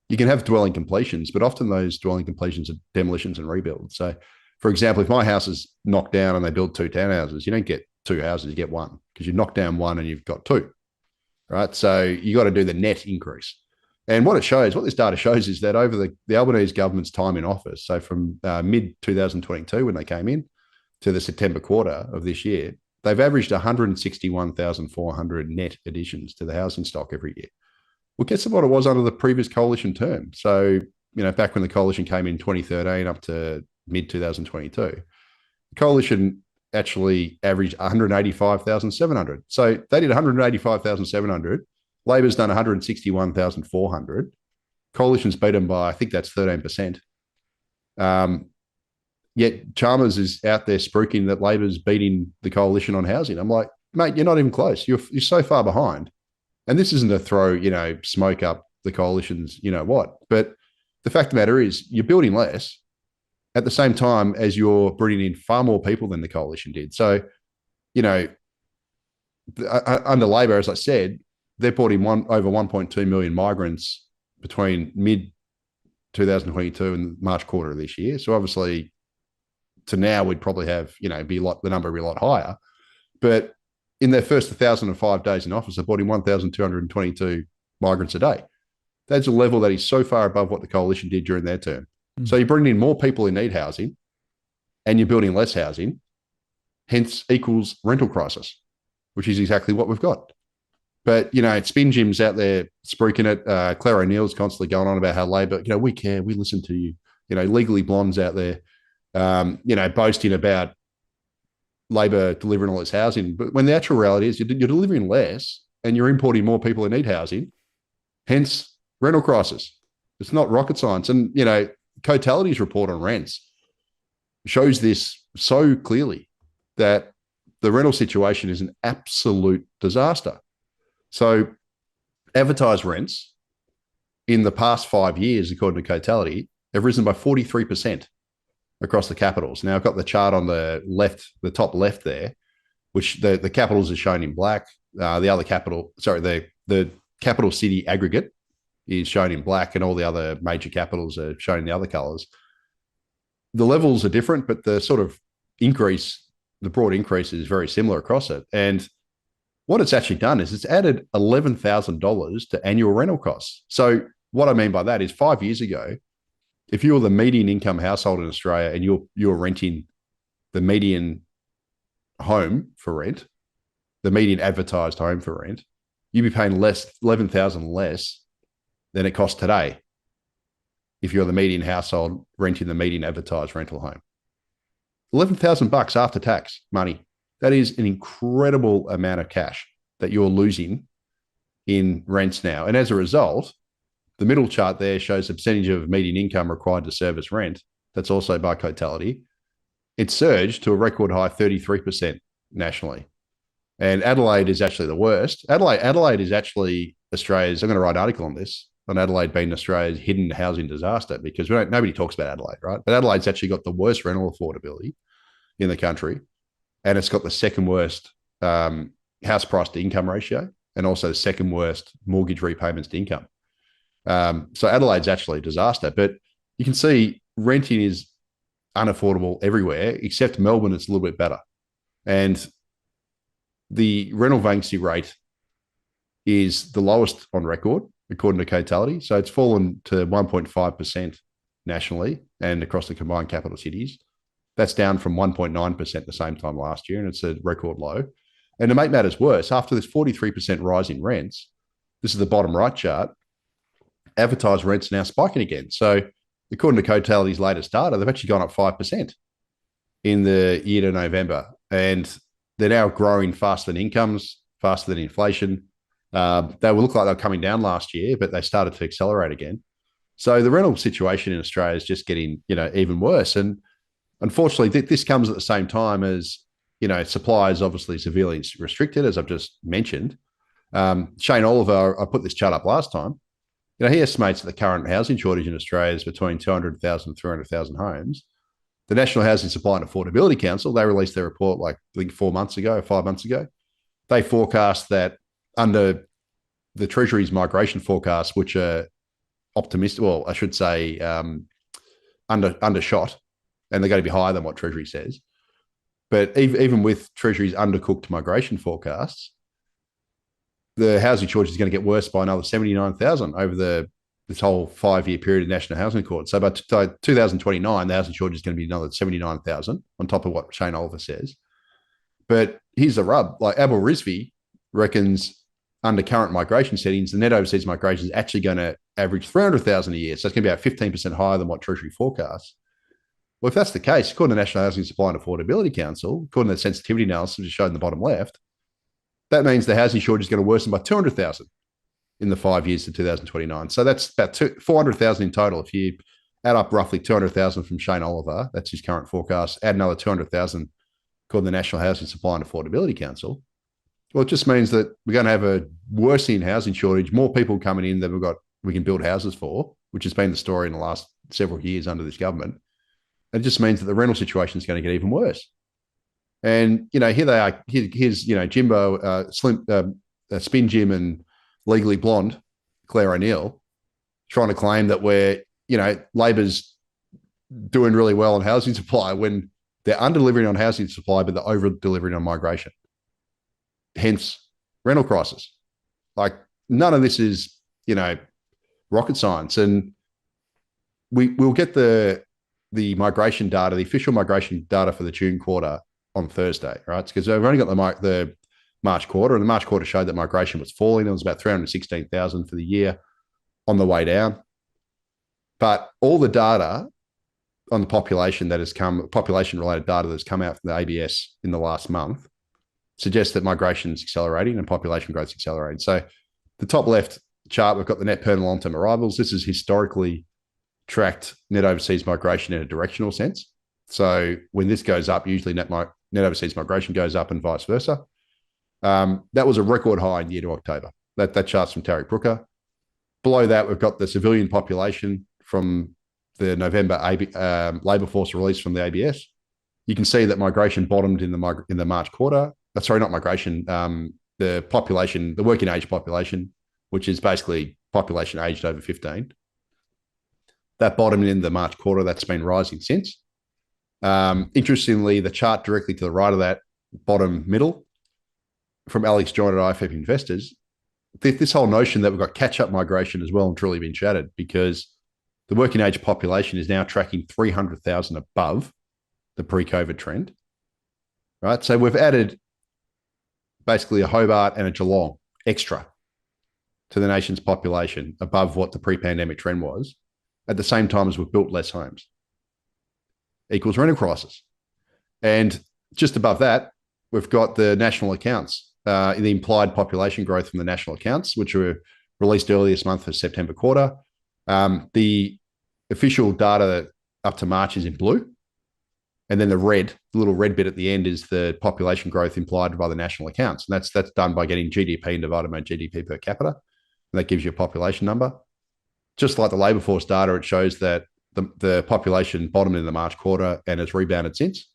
you can have dwelling completions, but often those dwelling completions are demolitions and rebuilds. So, for example, if my house is knocked down and they build 2 townhouses, you don't get 2 houses, you get 1 because you knock down 1 and you've got 2, right? So you got to do the net increase. And what this data shows is that over the Albanese government's time in office, so from mid-2022 when they came in to the September quarter of this year, they've averaged 161,400 net additions to the housing stock every year. Well, guess what it was under the previous coalition term. So, back when the coalition came in 2013 up to mid-2022, the coalition actually averaged 185,700. So they did 185,700. Labor's done 161,400. Coalition's beat them by, I think that's 13%. Yet Chalmers is out there spruiking that Labor's beating the coalition on housing. I'm like, mate, you're not even close. You're so far behind. And this isn't to throw, smoke up the coalition's, what. But the fact of the matter is you're building less at the same time as you're bringing in far more people than the coalition did. So, under Labor, as I said, they brought in over 1.2 million migrants between mid-2022 and March quarter of this year. So obviously to now we'd probably have, the number be a lot higher. But in their first 1,005 days in office, they brought in 1,222 migrants a day. That's a level that is so far above what the coalition did during their term. So you're bringing in more people who need housing and you're building less housing, hence equals rental crisis, which is exactly what we've got. But, Spin Jim's out there spruiking it. Claire O'Neill's constantly going on about how Labor, we care, we listen to you. Legally Blonde's out there, boasting about Labor delivering all this housing. But when the actual reality is you're delivering less and you're importing more people who need housing, hence rental crisis. It's not rocket science. And, Cotality's report on rents shows this so clearly, that the rental situation is an absolute disaster. So advertised rents in the past 5 years, according to Cotality, have risen by 43% across the capitals. Now, I've got the chart on the left, the top left there, which the capitals are shown in black. The capital city aggregate is shown in black, and all the other major capitals are shown in the other colours. The levels are different, but the sort of increase, the broad increase is very similar across it. And what it's actually done is it's added $11,000 to annual rental costs. So what I mean by that is 5 years ago, if you were the median income household in Australia and you're renting the median home for rent, the median advertised home for rent, you'd be paying $11,000 less than it costs today if you're the median household renting the median advertised rental home. $11,000 after tax money. That is an incredible amount of cash that you're losing in rents now. And as a result, the middle chart there shows the percentage of median income required to service rent. That's also by Cotality. It surged to a record high 33% nationally. And Adelaide is actually the worst. Adelaide is actually Australia's, I'm going to write an article on this, on Adelaide being Australia's hidden housing disaster, because nobody talks about Adelaide, right? But Adelaide's actually got the worst rental affordability in the country. And it's got the second worst house price to income ratio, and also the second worst mortgage repayments to income. So Adelaide's actually a disaster. But you can see renting is unaffordable everywhere, except Melbourne, it's a little bit better. And the rental vacancy rate is the lowest on record, according to Cotality. So it's fallen to 1.5% nationally and across the combined capital cities. That's down from 1.9% the same time last year, and it's a record low. And to make matters worse, after this 43% rise in rents, this is the bottom right chart, advertised rents are now spiking again. So according to Cotality's latest data, they've actually gone up 5% in the year to November. And they're now growing faster than incomes, faster than inflation. They will look like they were coming down last year, but they started to accelerate again. So the rental situation in Australia is just getting, even worse. And unfortunately, this comes at the same time as, supply is obviously severely restricted, as I've just mentioned. Shane Oliver, I put this chart up last time. He estimates that the current housing shortage in Australia is between 200,000 and 300,000 homes. The National Housing Supply and Affordability Council, they released their report I think 4 months ago, 5 months ago. They forecast that under the Treasury's migration forecasts, which are optimistic, well, I should say undershot, and they're going to be higher than what Treasury says. But even with Treasury's undercooked migration forecasts, the housing shortage is going to get worse by another 79,000 over this whole 5-year period of National Housing Accord. So by 2029, the housing shortage is going to be another 79,000 on top of what Shane Oliver says. But here's the rub. Abel Rizvi reckons under current migration settings, the net overseas migration is actually going to average 300,000 a year. So it's going to be about 15% higher than what Treasury forecasts. Well, if that's the case, according to the National Housing Supply and Affordability Council, according to the sensitivity analysis which is shown in the bottom left, that means the housing shortage is going to worsen by 200,000 in the 5 years to 2029. So that's about 400,000 in total. If you add up roughly 200,000 from Shane Oliver, that's his current forecast, add another 200,000 called the National Housing Supply and Affordability Council. Well, it just means that we're going to have a worsening housing shortage, more people coming in than we can build houses for, which has been the story in the last several years under this government. It just means that the rental situation is going to get even worse. And, here they are. Here's, Jimbo, Spin Jim and Legally Blonde, Claire O'Neill, trying to claim that we're, Labor's doing really well on housing supply when they're under-delivering on housing supply, but they're over-delivering on migration. hence rental crisis. Like none of this is, rocket science. And we'll get the migration data, the official migration data for the June quarter on Thursday, right? Because we've only got the March quarter, and the March quarter showed that migration was falling. It was about 316,000 for the year on the way down. But all the data on the population population-related data that's come out from the ABS in the last month suggests that migration is accelerating and population growth is accelerating. So the top left chart, we've got the net permanent long-term arrivals. This is historically tracked net overseas migration in a directional sense. So when this goes up, usually net overseas migration goes up and vice versa. That was a record high in year to October. That chart's from Tarek Brooker. Below that, we've got the civilian population from the November labour force release from the ABS. You can see that migration bottomed in the March quarter. Sorry, not migration. The population, the working age population, which is basically population aged over 15. That bottomed in the March quarter. That's been rising since. Interestingly, the chart directly to the right of that, bottom middle, from Alex Joyner at IFF Investors, this whole notion that we've got catch-up migration as well and truly been shattered, because the working age population is now tracking 300,000 above the pre-COVID trend, right? So we've added basically a Hobart and a Geelong extra to the nation's population above what the pre-pandemic trend was, at the same time as we've built less homes. Equals rental crisis. And just above that, we've got the national accounts, the implied population growth from the national accounts, which were released earlier this month for September quarter. The official data up to March is in blue. And then the little red bit at the end is the population growth implied by the national accounts. And that's done by getting GDP and divided by GDP per capita. And that gives you a population number. Just like the labour force data, it shows that the population bottomed in the March quarter and has rebounded since.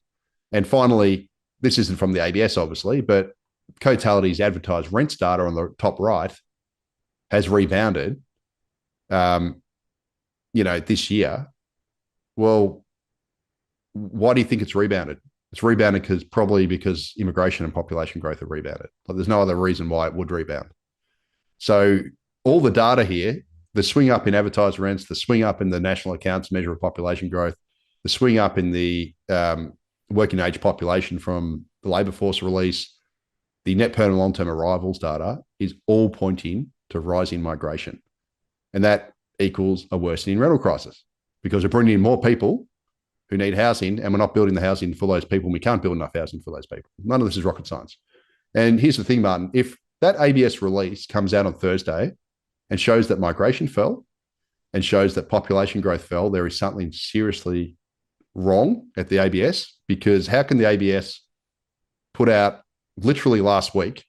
And finally, this isn't from the ABS, obviously, but Cotality's advertised rents data on the top right has rebounded, this year. Well, why do you think it's rebounded? It's rebounded because immigration and population growth have rebounded. Like, there's no other reason why it would rebound. So all the data here, the swing up in advertised rents, the swing up in the national accounts measure of population growth, the swing up in the working age population from the labour force release, the net permanent long-term arrivals data is all pointing to rising migration. And that equals a worsening rental crisis, because we're bringing in more people who need housing, and we're not building the housing for those people. And we can't build enough housing for those people. None of this is rocket science. And here's the thing, Martin, if that ABS release comes out on Thursday and shows that migration fell and shows that population growth fell, there is something seriously wrong at the ABS, because how can the ABS put out literally last week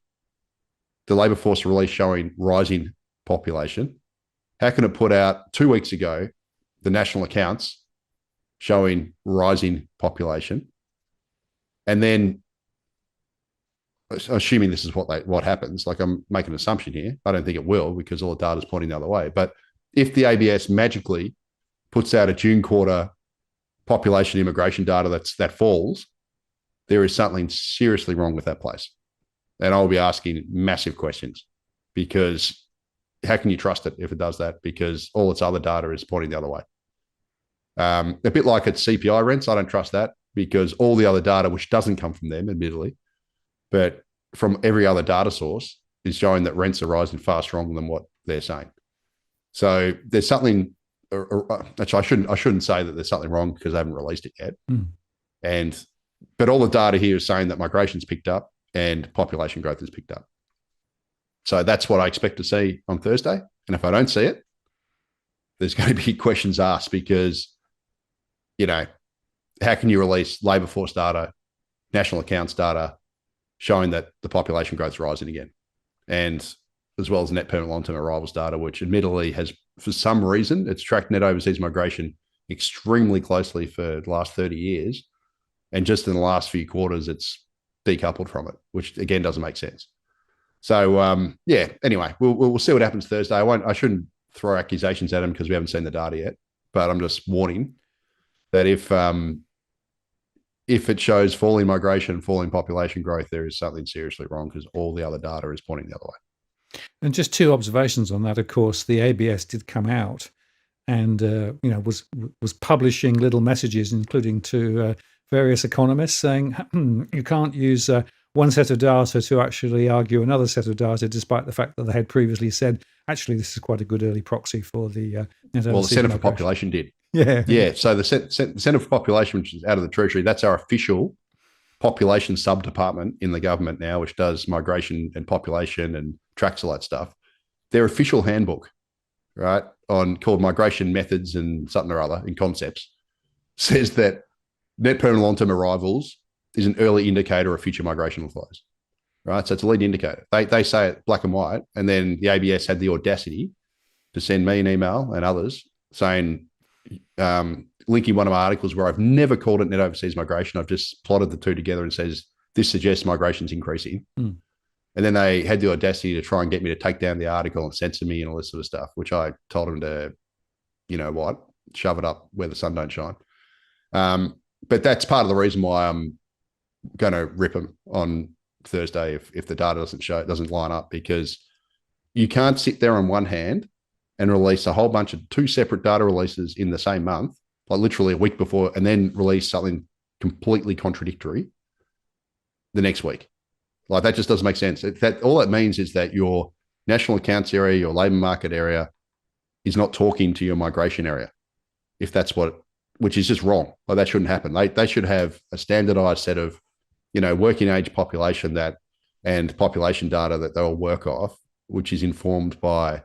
the labour force release showing rising population? How can it put out 2 weeks ago the national accounts showing rising population? And then, assuming this is what happens, like I'm making an assumption here, I don't think it will, because all the data is pointing the other way. But if the ABS magically puts out a June quarter population immigration data that falls, there is something seriously wrong with that place. And I'll be asking massive questions, because how can you trust it if it does that? Because all its other data is pointing the other way. A bit like its CPI rents, I don't trust that, because all the other data, which doesn't come from them, admittedly, but from every other data source, is showing that rents are rising far stronger than what they're saying. So there's something. Actually, I shouldn't say that there's something wrong, because they haven't released it yet. But all the data here is saying that migration's picked up and population growth has picked up. So that's what I expect to see on Thursday. And if I don't see it, there's going to be questions asked, because, how can you release labour force data, national accounts data, showing that the population growth is rising again? And as well as net permanent long-term arrivals data, which admittedly has, for some reason, it's tracked net overseas migration extremely closely for the last 30 years. And just in the last few quarters, it's decoupled from it, which again doesn't make sense. So anyway, we'll see what happens Thursday. I shouldn't throw accusations at him, because we haven't seen the data yet, but I'm just warning that if if it shows falling migration, falling population growth, there is something seriously wrong because all the other data is pointing the other way. And just two observations on that. Of course, the ABS did come out and was publishing little messages, including to various economists, saying you can't use one set of data to actually argue another set of data, despite the fact that they had previously said, actually, this is quite a good early proxy for the well, the Centre for Population did. Yeah. So the Centre for Population, which is out of the Treasury, that's our official population sub-department in the government now, which does migration and population and tracks all that stuff. Their official handbook, right, called Migration Methods and something or other in concepts, says that net permanent long-term arrivals is an early indicator of future migration flows, right? So it's a lead indicator. They say it black and white, and then the ABS had the audacity to send me an email and others saying, linking one of my articles where I've never called it net overseas migration. I've just plotted the two together and says, this suggests migration's increasing. Mm. And then they had the audacity to try and get me to take down the article and censor me and all this sort of stuff, which I told them to, you know what, shove it up where the sun don't shine. But that's part of the reason why I'm going to rip them on Thursday if the data doesn't line up, because you can't sit there on one hand and release a whole bunch of two separate data releases in the same month, like literally a week before, and then release something completely contradictory the next week. Like, that just doesn't make sense. All that means is that your national accounts area, your labour market area, is not talking to your migration area. If that's which is just wrong. Like, that shouldn't happen. They should have a standardised set of, working age population and population data that they'll work off, which is informed by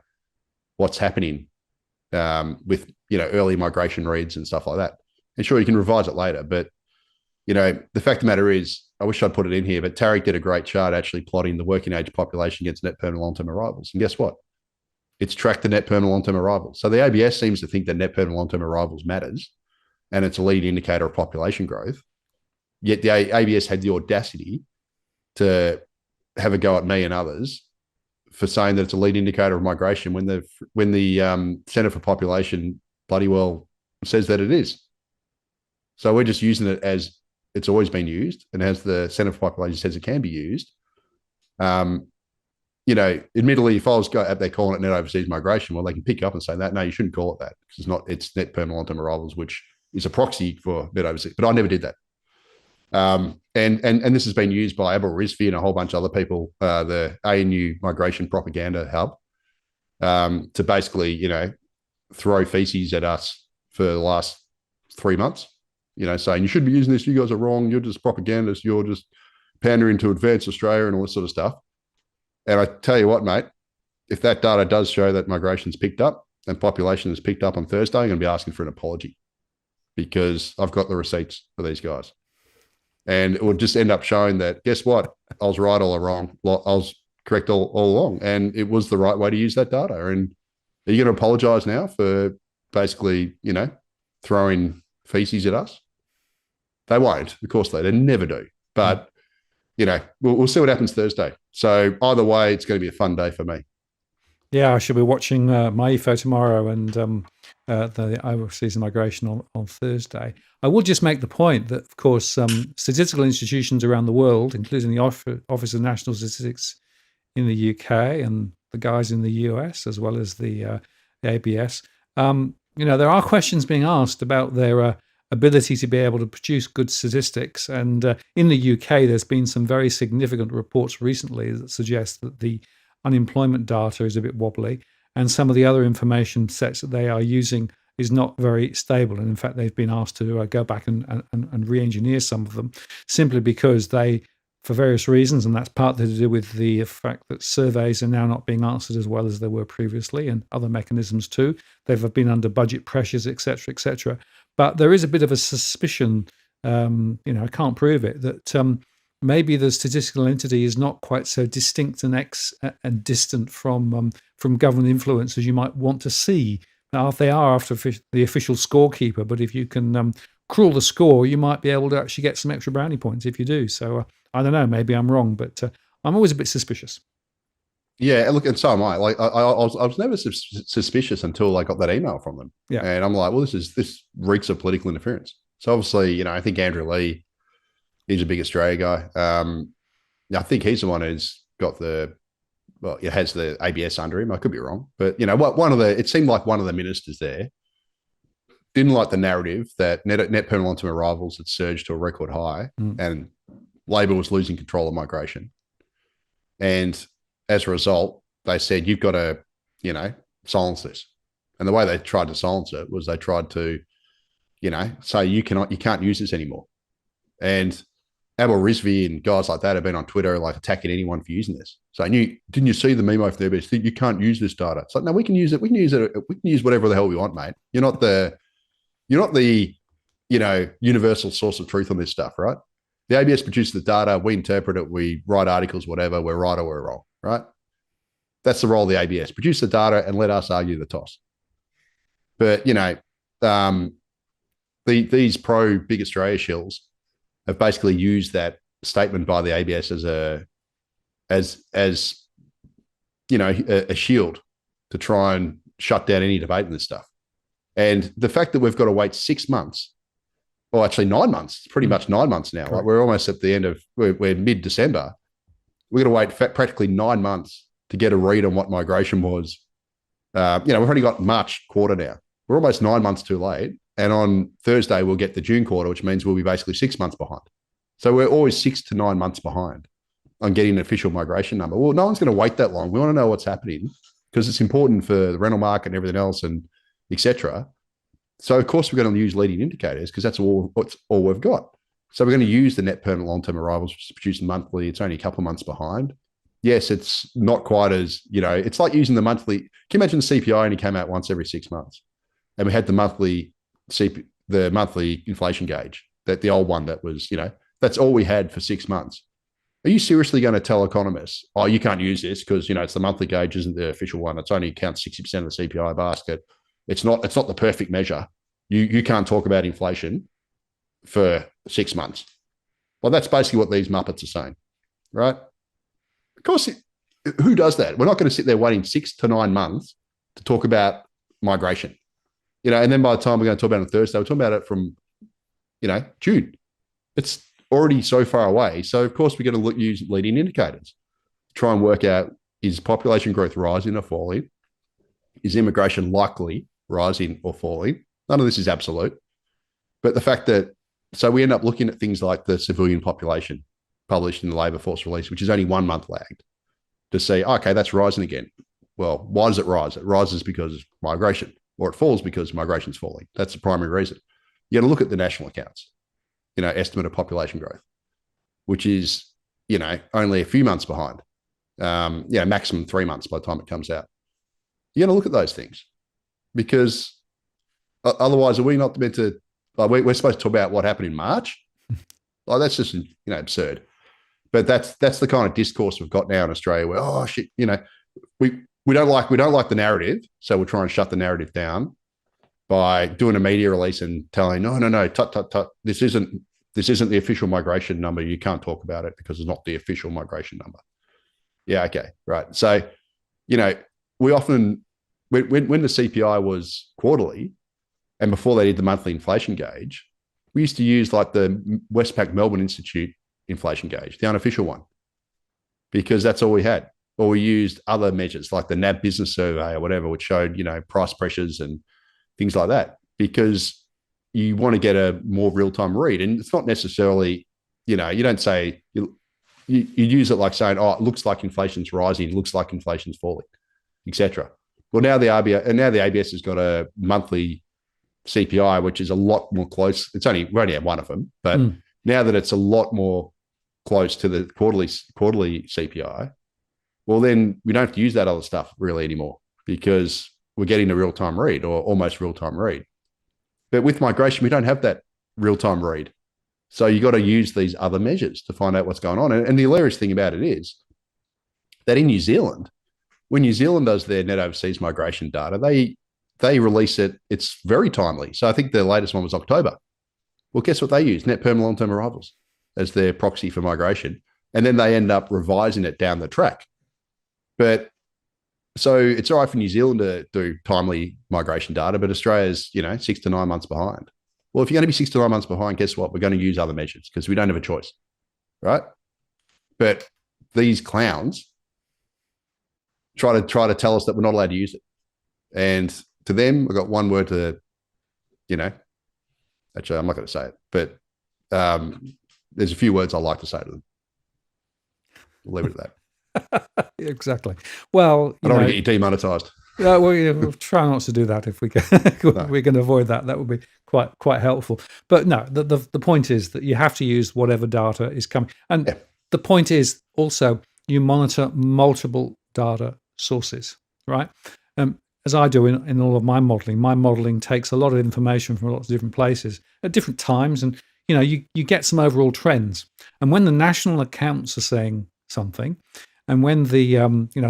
what's happening with early migration reads and stuff like that. And sure, you can revise it later, but the fact of the matter is, I wish I'd put it in here, but Tarek did a great chart actually plotting the working age population against net permanent long-term arrivals. And guess what? It's tracked the net permanent long-term arrivals. So the ABS seems to think that net permanent long-term arrivals matters, and it's a lead indicator of population growth. Yet the ABS had the audacity to have a go at me and others for saying that it's a lead indicator of migration when the Centre for Population bloody well says that it is. So we're just using it as it's always been used, and as the Centre for Population says it can be used. Admittedly, if I was out there calling it net overseas migration, well, they can pick up and say that. No, you shouldn't call it that, because it's net permanent long-term arrivals, which is a proxy for net overseas. But I never did that. And this has been used by Abel Rizvi and a whole bunch of other people, the ANU Migration Propaganda Hub, to basically, throw feces at us for the last 3 months, saying you shouldn't be using this. You guys are wrong. You're just propagandists. You're just pandering to advance Australia and all this sort of stuff. And I tell you what, mate, if that data does show that migration's picked up and population has picked up on Thursday, I'm going to be asking for an apology, because I've got the receipts for these guys. And it would just end up showing that, guess what? I was right all wrong. I was correct all along. And it was the right way to use that data. And are you going to apologize now for basically, throwing feces at us? They won't. Of course they never do. But, we'll see what happens Thursday. So either way, it's going to be a fun day for me. Yeah, I shall be watching MYEFO tomorrow and the overseas migration on Thursday. I will just make the point that, of course, statistical institutions around the world, including the Office of National Statistics in the UK and the guys in the US, as well as the ABS, there are questions being asked about their ability to be able to produce good statistics. And in the UK, there's been some very significant reports recently that suggest that the unemployment data is a bit wobbly, and some of the other information sets that they are using is not very stable. And in fact, they've been asked to go back and re-engineer some of them, simply because they, for various reasons, and that's partly to do with the fact that surveys are now not being answered as well as they were previously, and other mechanisms too. They've been under budget pressures, etc., etc. But there is a bit of a suspicion, I can't prove it, that maybe the statistical entity is not quite so distinct and distant from government influence as you might want to see. Now, they are after the official scorekeeper, but if you can crawl the score, you might be able to actually get some extra brownie points if you do. So I don't know, maybe I'm wrong, but I'm always a bit suspicious. Yeah, look, and so am I. Like, I was never suspicious until I got that email from them. Yeah, and I'm like, well, this reeks of political interference. So obviously, I think Andrew Lee He's a big Australia guy. I think he's the one who's got it has the ABS under him. I could be wrong, but it seemed like one of the ministers there didn't like the narrative that net permanent long-term arrivals had surged to a record high, and Labor was losing control of migration. And as a result, they said, you've got to, silence this. And the way they tried to silence it was they tried to, say you can't use this anymore. And Abel Rizvi and guys like that have been on Twitter like attacking anyone for using this. So didn't you see the memo for the ABS? You can't use this data. It's like, no, we can use it. We can use it. We can use whatever the hell we want, mate. You're not the universal source of truth on this stuff, right? The ABS produces the data. We interpret it. We write articles, whatever. We're right or we're wrong, right? That's the role of the ABS. Produce the data and let us argue the toss. But, these pro Big Australia shills have basically used that statement by the ABS as a shield to try and shut down any debate in this stuff. And the fact that we've got to wait 6 months, or actually 9 months, it's pretty much 9 months now. Like we're almost at the end of, we're mid-December. We're going to wait practically 9 months to get a read on what migration was. We've already got March quarter now. We're almost 9 months too late. And on Thursday, we'll get the June quarter, which means we'll be basically 6 months behind. So we're always 6 to 9 months behind on getting an official migration number. Well, no one's going to wait that long. We want to know what's happening because it's important for the rental market and everything else and et cetera. So, of course, we're going to use leading indicators because that's all we've got. So we're going to use the net permanent long-term arrivals, which is produced monthly. It's only a couple of months behind. Yes, it's not quite as, it's like using the monthly. Can you imagine the CPI only came out once every 6 months? And we had the monthly inflation gauge, that the old one that was, that's all we had for 6 months. Are you seriously going to tell economists, oh, you can't use this because, it's the monthly gauge isn't the official one. It's only counts 60% of the CPI basket. It's not the perfect measure. You can't talk about inflation for 6 months. Well, that's basically what these Muppets are saying, right? Of course, who does that? We're not going to sit there waiting 6 to 9 months to talk about migration. And then by the time we're going to talk about it on Thursday, we're talking about it from, June. It's already so far away. So, of course, we're going to use leading indicators to try and work out, is population growth rising or falling? Is immigration likely rising or falling? None of this is absolute. But the fact that, so we end up looking at things like the civilian population published in the labour force release, which is only 1 month lagged, to say, okay, that's rising again. Well, why does it rise? It rises because of migration, or it falls because migration's falling. That's the primary reason. You got to look at the national accounts, estimate of population growth, which is, only a few months behind. Maximum 3 months by the time it comes out. You got to look at those things because otherwise, are we not meant to? Like we're supposed to talk about what happened in March. Like that's just absurd. But that's the kind of discourse we've got now in Australia, where oh shit, we don't like the narrative, so we'll try and shut the narrative down by doing a media release and telling no, tut, this isn't the official migration number. You can't talk about it because it's not the official migration number. Yeah, okay, right. So we often when the CPI was quarterly and before they did the monthly inflation gauge, we used to use like the Westpac Melbourne Institute inflation gauge, the unofficial one, because that's all we had. Or we used other measures like the NAB business survey or whatever, which showed, price pressures and things like that, because you want to get a more real-time read. And it's not necessarily, you don't say, you use it like saying, oh, it looks like inflation's rising, it looks like inflation's falling, etc. Well, now the ABS has got a monthly CPI, which is a lot more close. We only have one of them, but now that it's a lot more close to the quarterly CPI, well, then we don't have to use that other stuff really anymore because we're getting a real-time read or almost real-time read. But with migration, we don't have that real-time read. So you got to use these other measures to find out what's going on. And the hilarious thing about it is that in New Zealand, when New Zealand does their net overseas migration data, they release it. It's very timely. So I think the latest one was October. Well, guess what they use? Net permanent long-term arrivals as their proxy for migration. And then they end up revising it down the track. But so it's all right for New Zealand to do timely migration data, but Australia's, 6 to 9 months behind. Well, if you're going to be 6 to 9 months behind, guess what? We're going to use other measures because we don't have a choice, right? But these clowns try to tell us that we're not allowed to use it. And to them, I've got one word to, actually, I'm not going to say it, but there's a few words I like to say to them. We'll leave it at that. Exactly. Well, I don't want to get you demonetized. We'll try not to do that if we can. We can avoid that. That would be quite helpful. But no, the point is that you have to use whatever data is coming. And the point is also you monitor multiple data sources, right? As I do in all of my modeling takes a lot of information from lots of different places at different times. And, you get some overall trends. And when the national accounts are saying something, and when the,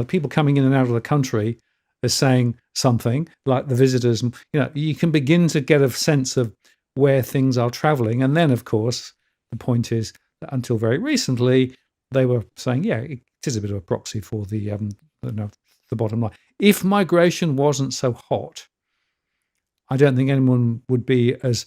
people coming in and out of the country are saying something, like the visitors, you can begin to get a sense of where things are traveling. And then, of course, the point is that until very recently, they were saying, it is a bit of a proxy for the bottom line. If migration wasn't so hot, I don't think anyone would be as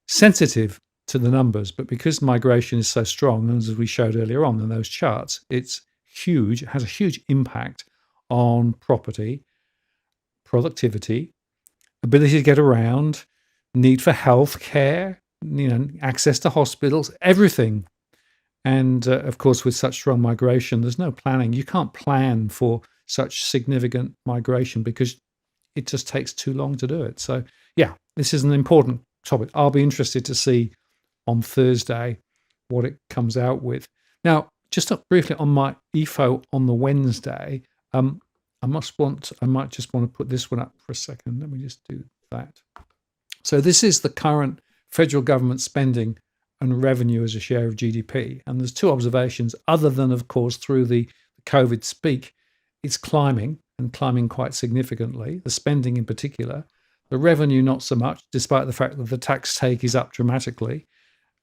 sensitive to the numbers. But because migration is so strong, and as we showed earlier on in those charts, it's huge. It has a huge impact on property, productivity, ability to get around, need for health care, access to hospitals, everything. And of course, with such strong migration, there's no planning. You can't plan for such significant migration because it just takes too long to do it. So, this is an important topic. I'll be interested to see on Thursday what it comes out with. Now, just briefly on my MYEFO on the Wednesday, I might just want to put this one up for a second. Let me just do that. So this is the current federal government spending and revenue as a share of GDP. And there's two observations, other than, of course, through the COVID speak, it's climbing and climbing quite significantly, the spending in particular. The revenue, not so much, despite the fact that the tax take is up dramatically.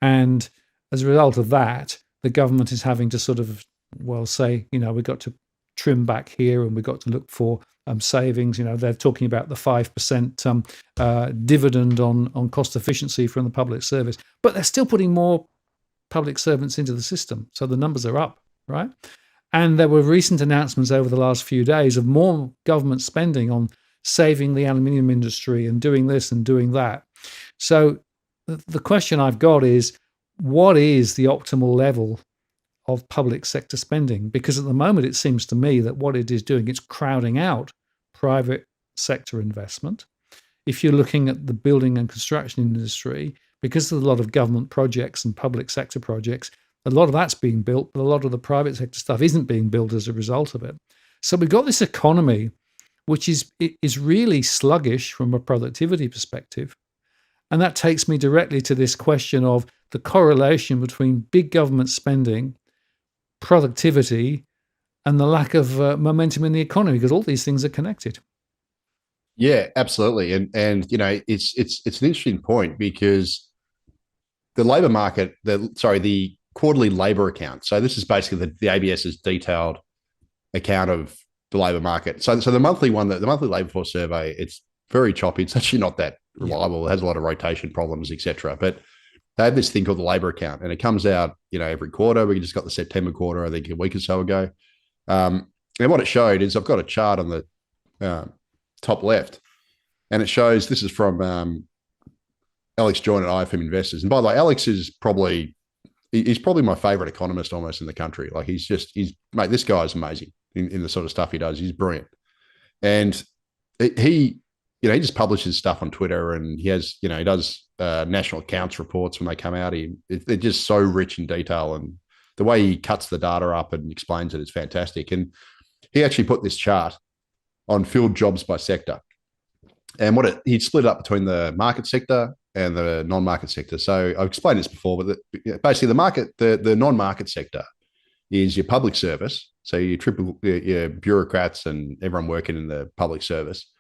And as a result of that, the government is having to sort of, say, we've got to trim back here and we've got to look for savings. They're talking about the 5% dividend on cost efficiency from the public service, but they're still putting more public servants into the system. So the numbers are up, right? And there were recent announcements over the last few days of more government spending on saving the aluminium industry and doing this and doing that. So the question I've got is, what is the optimal level of public sector spending? Because at the moment, it seems to me that what it is doing, it's crowding out private sector investment. If you're looking at the building and construction industry, because there's a lot of government projects and public sector projects, a lot of that's being built, but a lot of the private sector stuff isn't being built as a result of it. So we've got this economy, which is really sluggish from a productivity perspective. And that takes me directly to this question of the correlation between big government spending, productivity, and the lack of momentum in the economy, because all these things are connected. Yeah, absolutely. And it's an interesting point because the labour market, the quarterly labour account. So this is basically the ABS's detailed account of the labour market. So the monthly one, the monthly labour force survey, it's very choppy. It's actually not that reliable. It has a lot of rotation problems, etc. But they have this thing called the labour account, and it comes out, every quarter. We just got the September quarter, I think, a week or so ago. And what it showed is, I've got a chart on the top left, and it shows, this is from Alex Joyner at IFM Investors. And by the way, Alex is probably my favourite economist almost in the country. Like mate, this guy is amazing in the sort of stuff he does. He's brilliant. And he just publishes stuff on Twitter, and he has, he does national accounts reports when they come out. They're just so rich in detail, and the way he cuts the data up and explains it is fantastic. And he actually put this chart on filled jobs by sector, and he split it up between the market sector and the non-market sector. So I've explained this before, but basically the non-market sector is your public service. So your bureaucrats and everyone working in the public service,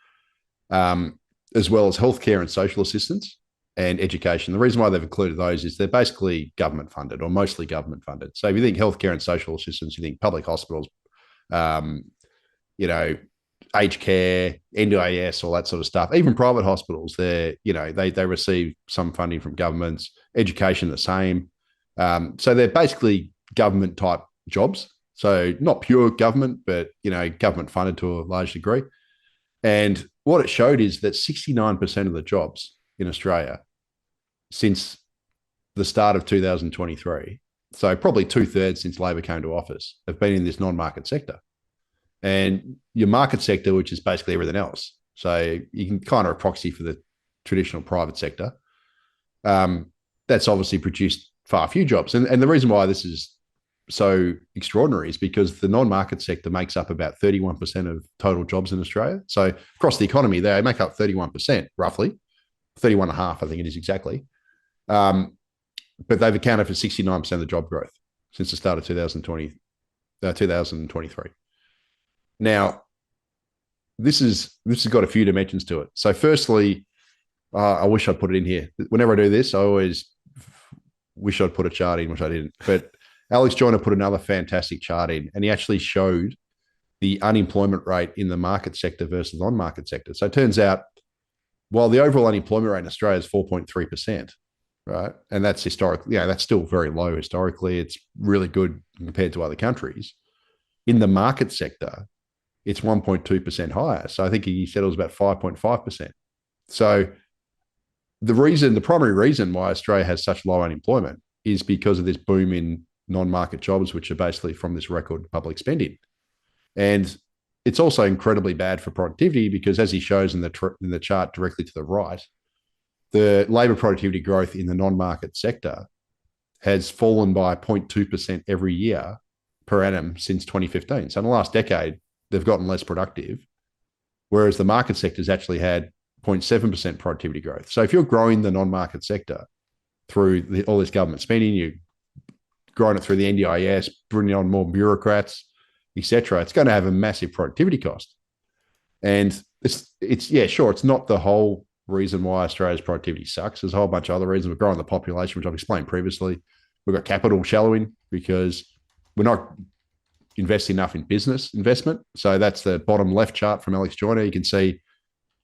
as well as healthcare and social assistance and education. The reason why they've included those is they're basically government funded, or mostly government funded. So if you think healthcare and social assistance, you think public hospitals, aged care, NDIS, all that sort of stuff. Even private hospitals, they receive some funding from governments. Education, the same. So they're basically government type jobs. So not pure government, but government funded to a large degree. And what it showed is that 69% of the jobs in Australia since the start of 2023, so probably 2/3 since Labor came to office, have been in this non-market sector. And your market sector, which is basically everything else. So you can kind of a proxy for the traditional private sector. That's obviously produced far few jobs. And the reason why this is so extraordinary is because the non-market sector makes up about 31% of total jobs in Australia. So across the economy, they make up 31%, roughly. 31.5, I think it is exactly. But they've accounted for 69% of the job growth since the start of 2023. Now, this has got a few dimensions to it. So firstly, I wish I'd put it in here. Whenever I do this, I always wish I'd put a chart in, which I didn't. But Alex Joyner put another fantastic chart in, and he actually showed the unemployment rate in the market sector versus non-market sector. So it turns out, while the overall unemployment rate in Australia is 4.3%, right, and that's historically, that's still very low historically. It's really good compared to other countries. In the market sector, it's 1.2% higher. So I think he said it was about 5.5%. So the primary reason why Australia has such low unemployment is because of this boom in non-market jobs, which are basically from this record public spending. And it's also incredibly bad for productivity because, as he shows in the chart directly to the right, the labour productivity growth in the non-market sector has fallen by 0.2% every year per annum since 2015. So in the last decade, they've gotten less productive, whereas the market sector's actually had 0.7% productivity growth. So if you're growing the non-market sector through all this government spending, you're growing it through the NDIS, bringing on more bureaucrats, etc., it's going to have a massive productivity cost. And it's not the whole reason why Australia's productivity sucks. There's a whole bunch of other reasons. We're growing the population, which I've explained previously. We've got capital shallowing because we're not investing enough in business investment. So that's the bottom left chart from Alex Joyner. You can see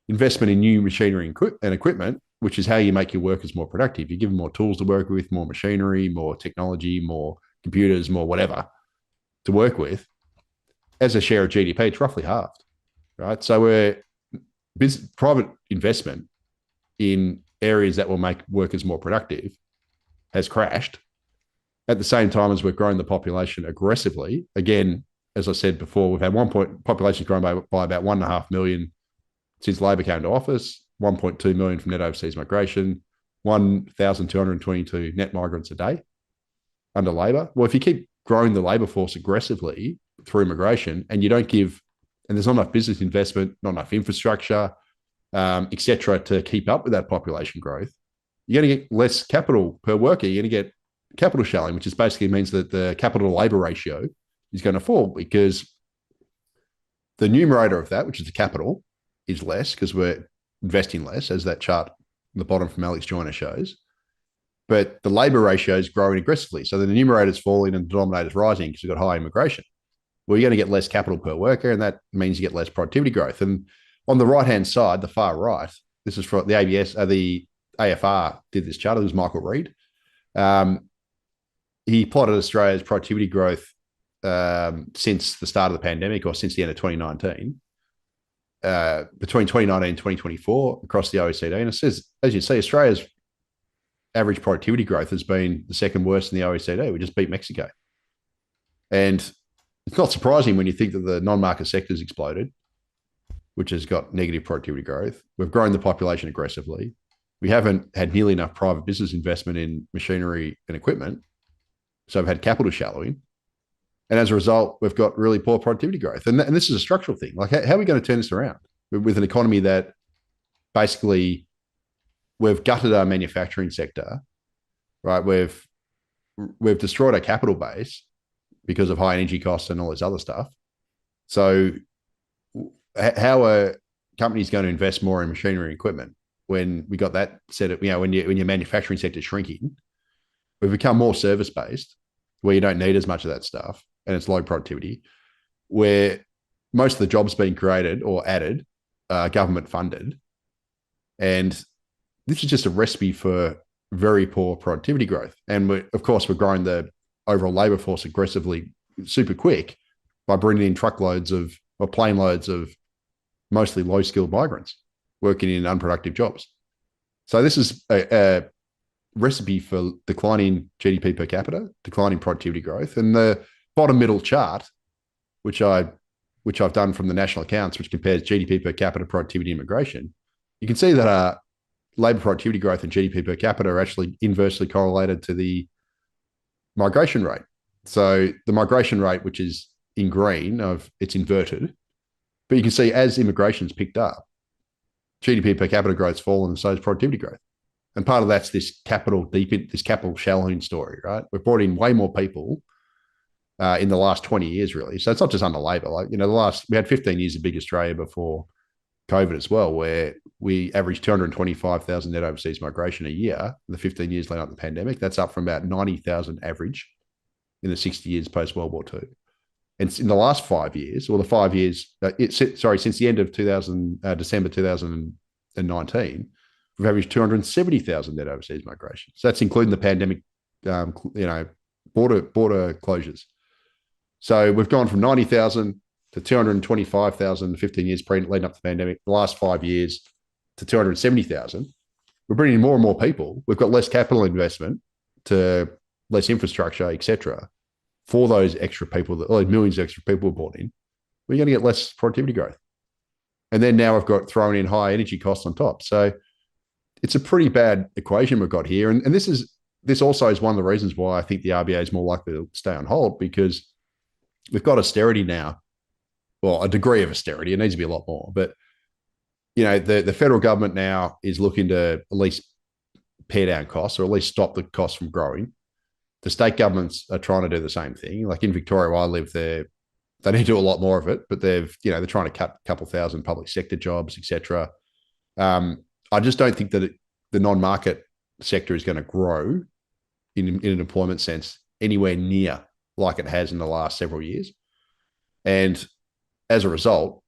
investment in new machinery and equipment, which is how you make your workers more productive. You give them more tools to work with, more machinery, more technology, more computers, more whatever to work with. As a share of GDP, it's roughly halved, right? So private investment in areas that will make workers more productive has crashed at the same time as we're growing the population aggressively. Again, as I said before, we've had population's grown by about 1.5 million since Labor came to office, 1.2 million from net overseas migration, 1,222 net migrants a day under Labor. Well, if you keep growing the labour force aggressively through immigration and you don't give, and there's not enough business investment, not enough infrastructure, et cetera, to keep up with that population growth, you're going to get less capital per worker. You're going to get capital shallowing, which is basically means that the capital to labour ratio is going to fall because the numerator of that, which is the capital, is less because we're investing less, as that chart on the bottom from Alex Joyner shows. But the labour ratio is growing aggressively. So the numerator is falling and the denominator is rising because we've got high immigration. Well, you're going to get less capital per worker, and that means you get less productivity growth. And on the right-hand side, the far right, this is for the the AFR did this chart. It was Michael Reid. He plotted Australia's productivity growth since the start of the pandemic, or since the end of 2019, between 2019 and 2024 across the OECD. And it says, as you see, Australia's average productivity growth has been the second worst in the OECD. We just beat Mexico. And it's not surprising when you think that the non-market sector's exploded, which has got negative productivity growth. We've grown the population aggressively. We haven't had nearly enough private business investment in machinery and equipment. So we've had capital shallowing. And as a result, we've got really poor productivity growth. And this is a structural thing. Like, how are we going to turn this around with an economy that basically we've gutted our manufacturing sector, right? We've destroyed our capital base because of high energy costs and all this other stuff. So how are companies going to invest more in machinery and equipment when we got that set up, when your manufacturing sector is shrinking? We've become more service-based, where you don't need as much of that stuff and it's low productivity, where most of the jobs being created or added are government funded. And this is just a recipe for very poor productivity growth. And of course, we're growing the overall labour force aggressively, super quick, by bringing in truckloads of or plane loads of mostly low-skilled migrants working in unproductive jobs. So this is a recipe for declining GDP per capita, declining productivity growth. And the bottom middle chart, which I've done from the national accounts, which compares GDP per capita, productivity, immigration, you can see that labour productivity growth and GDP per capita are actually inversely correlated to the migration rate. So the migration rate, which is in green, it's inverted. But you can see as immigration's picked up, GDP per capita growth's fallen, and so is productivity growth. And part of that's this capital Calhoun story, right? We've brought in way more people in the last 20 years, really. So it's not just under Labor. Like, we had 15 years of big Australia before COVID as well, where we averaged 225,000 net overseas migration a year in the 15 years leading up to the pandemic. That's up from about 90,000 average in the 60 years post World War II. And in the last 5 years, or the 5 years, since the end of December 2019, we've averaged 270,000 net overseas migration. So that's including the pandemic, border closures. So we've gone from 90,000 to 225,000 15 years leading up to the pandemic. The last 5 years to 270,000. We're bringing in more and more people. We've got less capital investment to less infrastructure, etc. For those extra people, millions of extra people were brought in, we're going to get less productivity growth. And then now we've got thrown in high energy costs on top. So it's a pretty bad equation we've got here. And this also is one of the reasons why I think the RBA is more likely to stay on hold, because we've got austerity now. Well, a degree of austerity. It needs to be a lot more. But, the federal government now is looking to at least pare down costs, or at least stop the costs from growing. The state governments are trying to do the same thing. Like in Victoria, where I live, they need to do a lot more of it, but they're trying to cut a couple thousand public sector jobs, etc. I just don't think that the non-market sector is going to grow in an employment sense anywhere near like it has in the last several years. And as a result,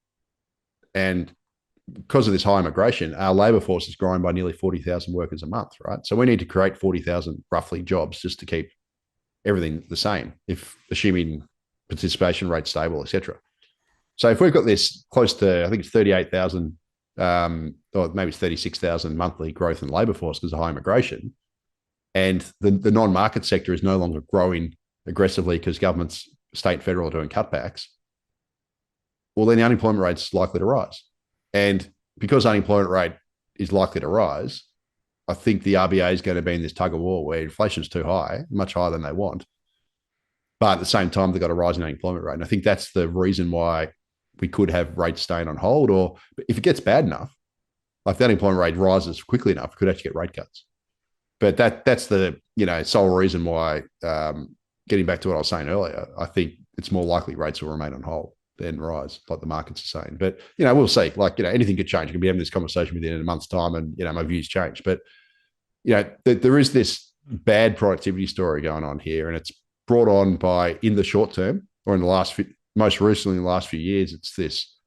and because of this high immigration, our labour force is growing by nearly 40,000 workers a month, right? So we need to create 40,000 roughly jobs just to keep everything the same, if assuming participation rate stable, etc. So if we've got this close to, I think it's 38,000, or maybe it's 36,000 monthly growth in labour force because of high immigration, and the non-market sector is no longer growing aggressively because governments, state, federal, are doing cutbacks, well, then the unemployment rate's likely to rise. And because unemployment rate is likely to rise, I think the RBA is going to be in this tug of war where inflation's too high, much higher than they want. But at the same time, they've got a rising unemployment rate. And I think that's the reason why we could have rates staying on hold, or if it gets bad enough, like the unemployment rate rises quickly enough, we could actually get rate cuts. But that's the sole reason why, getting back to what I was saying earlier, I think it's more likely rates will remain on hold than rise, like the markets are saying. But, we'll see. Like, anything could change. I could be having this conversation with you in a month's time and, my views change. But, there is this bad productivity story going on here, and it's brought on by, in the short term, or in the most recently in the last few years, it's this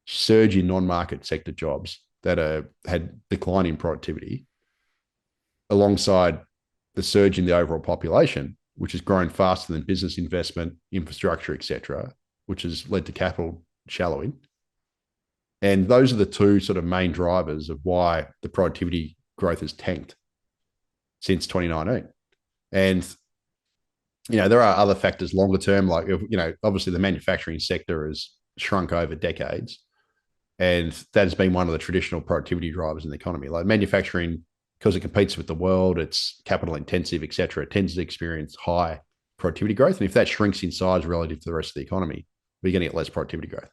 surge in non-market sector jobs that had declining productivity, alongside the surge in the overall population, which has grown faster than business investment, infrastructure, etc., which has led to capital shallowing. And those are the two sort of main drivers of why the productivity growth has tanked since 2019. And, there are other factors longer term, like, obviously the manufacturing sector has shrunk over decades. And that has been one of the traditional productivity drivers in the economy. Like manufacturing, because it competes with the world, it's capital intensive, et cetera, it tends to experience high productivity growth. And if that shrinks in size relative to the rest of the economy, we're going to get less productivity growth.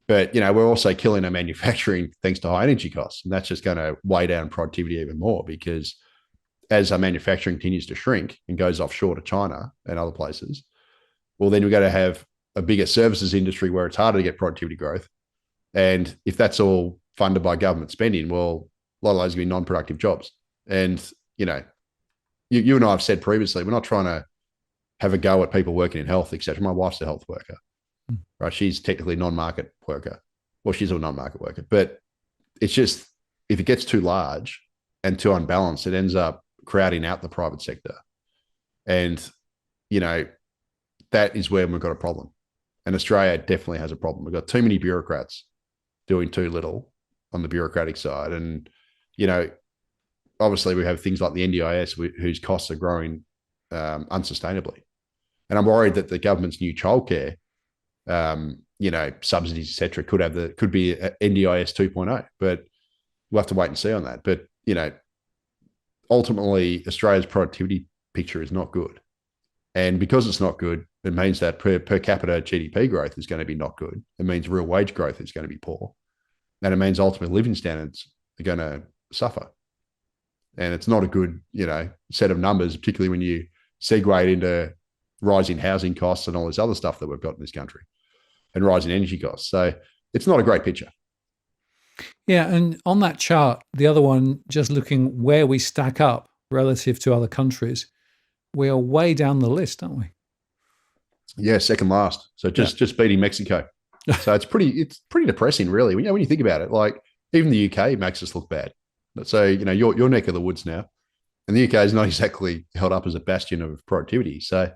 But, we're also killing our manufacturing thanks to high energy costs. And that's just going to weigh down productivity even more, because as our manufacturing continues to shrink and goes offshore to China and other places, well, then we're going to have a bigger services industry where it's harder to get productivity growth. And if that's all funded by government spending, well, a lot of those are going to be non-productive jobs. And, you and I have said previously, we're not trying to have a go at people working in health, etc. My wife's a health worker. right? She's technically a non-market worker. Well, she's a non-market worker, but it's just, if it gets too large and too unbalanced, it ends up crowding out the private sector. And, you know, that is where we've got a problem. And Australia definitely has a problem. We've got too many bureaucrats doing too little on the bureaucratic side. And, you know, obviously we have things like the NDIS whose costs are growing unsustainably. And I'm worried that the government's new childcare, you know, subsidies, et cetera, could be NDIS 2.0, but we'll have to wait and see on that. But, you know, ultimately Australia's productivity picture is not good. And because it's not good, it means that per capita GDP growth is going to be not good. It means real wage growth is going to be poor. And it means ultimately living standards are going to suffer. And it's not a good, you know, set of numbers, particularly when you segue into rising housing costs and all this other stuff that we've got in this country and rising energy costs. So it's not a great picture. Yeah. And on that chart, the other one, just looking where we stack up relative to other countries, we are way down the list, aren't we? Yeah, second last. So just beating Mexico. So it's pretty depressing, really. When you think about it, like even the UK makes us look bad. So, you know, your neck of the woods now, and the UK is not exactly held up as a bastion of productivity. So,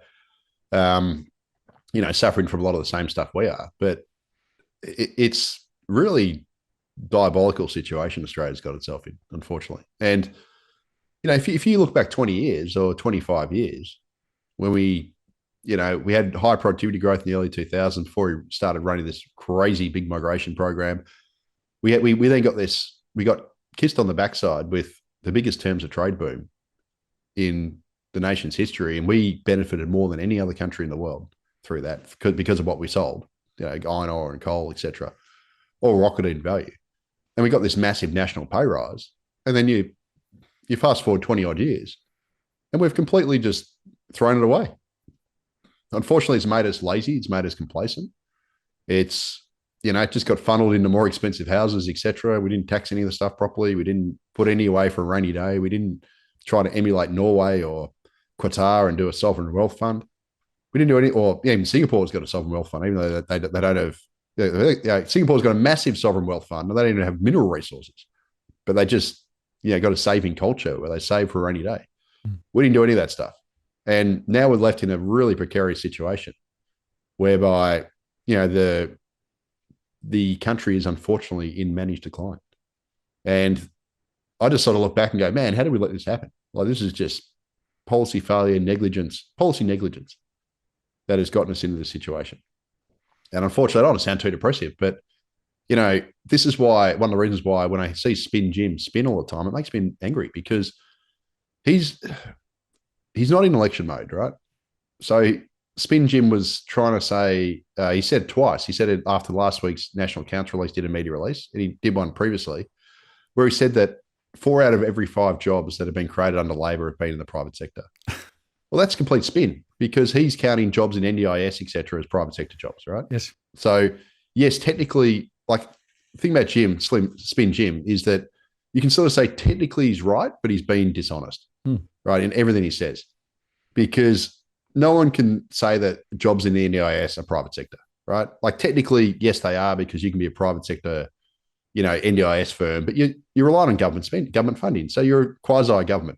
you know, suffering from a lot of the same stuff we are. But it's really diabolical situation Australia's got itself in, unfortunately. And, you know, if you look back 20 years or 25 years, when we had high productivity growth in the early 2000s before we started running this crazy big migration program, we then got kissed on the backside with the biggest terms of trade boom in the nation's history. And we benefited more than any other country in the world through that because of what we sold, you know, iron ore and coal, etc., all rocketed in value. And we got this massive national pay rise. And then you fast forward 20 odd years and we've completely just thrown it away. Unfortunately, it's made us lazy. It's made us complacent. It's, you know, it just got funneled into more expensive houses, etc. We didn't tax any of the stuff properly. We didn't put any away for a rainy day. We didn't try to emulate Norway or Qatar and do a sovereign wealth fund. We didn't do any, or even Singapore's got a sovereign wealth fund, even though they don't have, Singapore's got a massive sovereign wealth fund and they don't even have mineral resources, but they just, you know, got a saving culture where they save for a rainy day. We didn't do any of that stuff. And now we're left in a really precarious situation whereby, you know, the country is unfortunately in managed decline. And I just sort of look back and go, man, how did we let this happen? Like, this is just policy failure, policy negligence that has gotten us into this situation. And unfortunately, I don't want to sound too depressive, but, you know, this is why, one of the reasons why when I see Jim spin all the time, it makes me angry, because he's not in election mode, right? So Spin Jim was trying to say, he said twice. He said it after last week's national accounts release, did a media release, and he did one previously, where he said that 4 out of every 5 jobs that have been created under Labor have been in the private sector. Well, that's complete spin, because he's counting jobs in NDIS, et cetera, as private sector jobs, right? Yes. So, yes, technically, like, the thing about Spin Jim is that you can sort of say technically he's right, but he's being dishonest, right, in everything he says, because no one can say that jobs in the NDIS are private sector, right? Like, technically, yes, they are, because you can be a private sector, you know, NDIS firm, but you rely on government funding. So you're a quasi-government.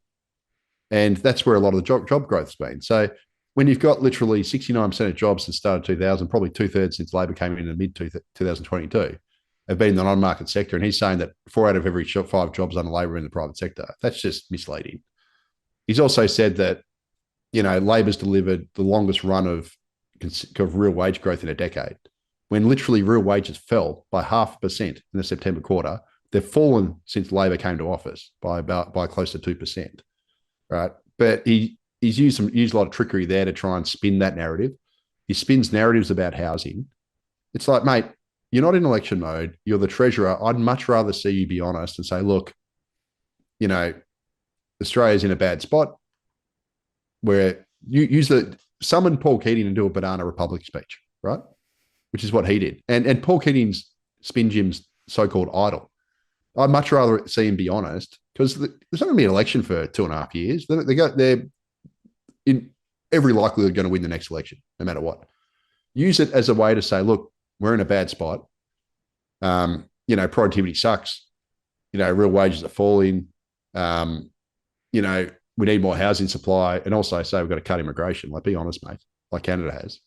And that's where a lot of the job growth has been. So when you've got literally 69% of jobs since start of 2000, probably 2/3 since Labor came in the mid-2022, have been in the non-market sector. And he's saying that 4 out of every 5 jobs under Labor are in the private sector. That's just misleading. He's also said that, you know, Labor's delivered the longest run of real wage growth in a decade, when literally real wages fell by 0.5% in the September quarter. They've fallen since Labor came to office by close to 2%, right? But he's used a lot of trickery there to try and spin that narrative. He spins narratives about housing. It's like, mate, you're not in election mode. You're the treasurer. I'd much rather see you be honest and say, look, you know, Australia's in a bad spot, where you summon Paul Keating and do a Banana Republic speech, right? Which is what he did. And Paul Keating's Spin Jim's so-called idol. I'd much rather see him be honest, because there's not going to be an election for 2.5 years. They're in every likelihood going to win the next election, no matter what. Use it as a way to say, look, We're in a bad spot. Productivity sucks. Real wages are falling. We need more housing supply, and also say we've got to cut immigration. Like, be honest, mate, like Canada has.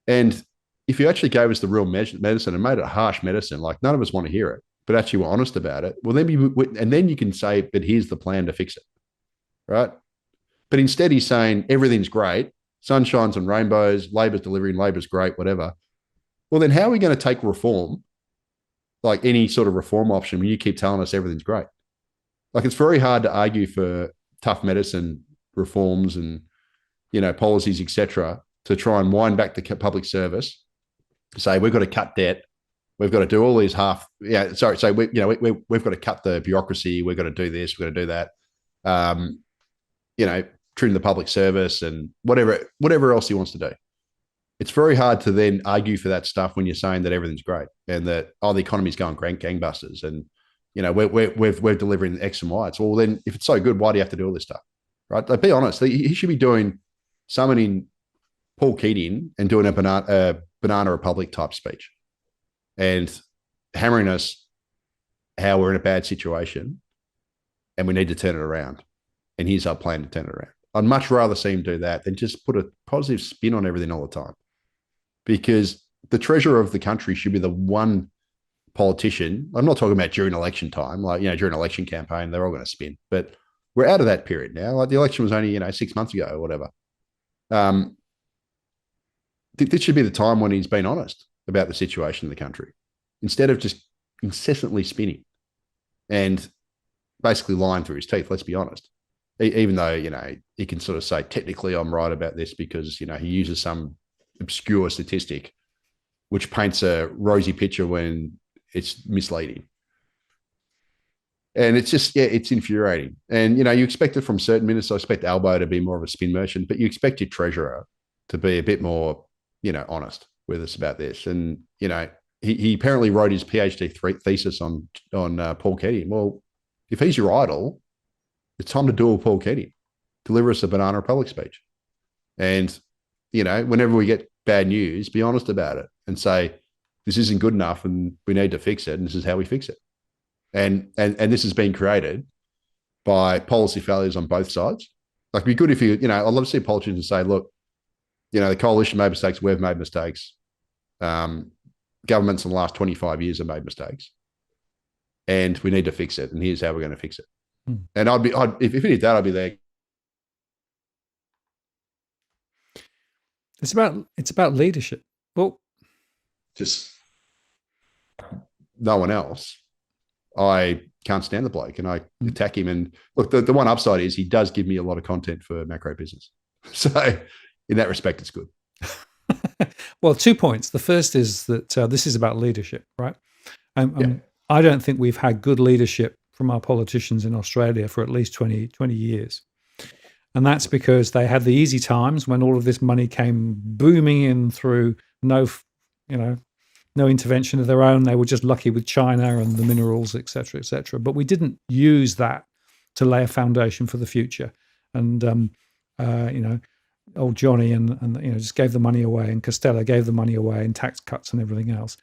And if you actually gave us the real medicine and made it a harsh medicine, like none of us want to hear it, but actually were honest about it, well, then you can say, but here's the plan to fix it, right? But instead, he's saying everything's great, sunshines and rainbows, Labor's delivering, Labor's great, whatever. Well, then how are we going to take reform, like any sort of reform option, when you keep telling us everything's great? Like, it's very hard to argue for tough medicine reforms and policies, etc., to try and wind back the public service. Say we've got to cut debt, we've got to do all these we've got to cut the bureaucracy, we've got to do this, we've got to do that. Trim the public service and whatever else he wants to do. It's very hard to then argue for that stuff when you're saying that everything's great and that the economy's going gangbusters and we're delivering X and Y. It's well, then if it's so good, why do you have to do all this stuff, right? Like, be honest. He should be summoning Paul Keating and doing a Banana Republic type speech and hammering us how we're in a bad situation and we need to turn it around. And here's our plan to turn it around. I'd much rather see him do that than just put a positive spin on everything all the time, because the treasurer of the country should be the one politician. I'm not talking about during election time, like, during an election campaign, they're all going to spin, but we're out of that period now. Like, the election was only, 6 months ago or whatever. This should be the time when he's been honest about the situation in the country, instead of just incessantly spinning and basically lying through his teeth. Let's be honest. Even though, he can sort of say, technically I'm right about this because, he uses some obscure statistic which paints a rosy picture when it's misleading. And it's just, it's infuriating. And, you expect it from certain ministers. I expect Albo to be more of a spin merchant, but you expect your treasurer to be a bit more, honest with us about this. And, he apparently wrote his PhD thesis on Paul Keating. Well, if he's your idol, it's time to duel Paul Keating. Deliver us a Banana Republic speech. And, whenever we get bad news, be honest about it and say, this isn't good enough and we need to fix it. And this is how we fix it. And this has been created by policy failures on both sides. Like, it'd be good if I'd love to see politicians say, look, the coalition made mistakes, we've made mistakes. Governments in the last 25 years have made mistakes. And we need to fix it. And here's how we're going to fix it. And if he did that, I'd be there. It's about leadership. Well, just no one else. I can't stand the bloke and I attack him. And look, the one upside is he does give me a lot of content for Macrobusiness. So in that respect, it's good. Well, 2 points. The first is that this is about leadership, right? I don't think we've had good leadership from our politicians in Australia for at least 20 years. And that's because they had the easy times when all of this money came booming in through no intervention of their own. They were just lucky with China and the minerals, et cetera, et cetera. But we didn't use that to lay a foundation for the future. And, old Johnny and just gave the money away, and Costello gave the money away, and tax cuts and everything else.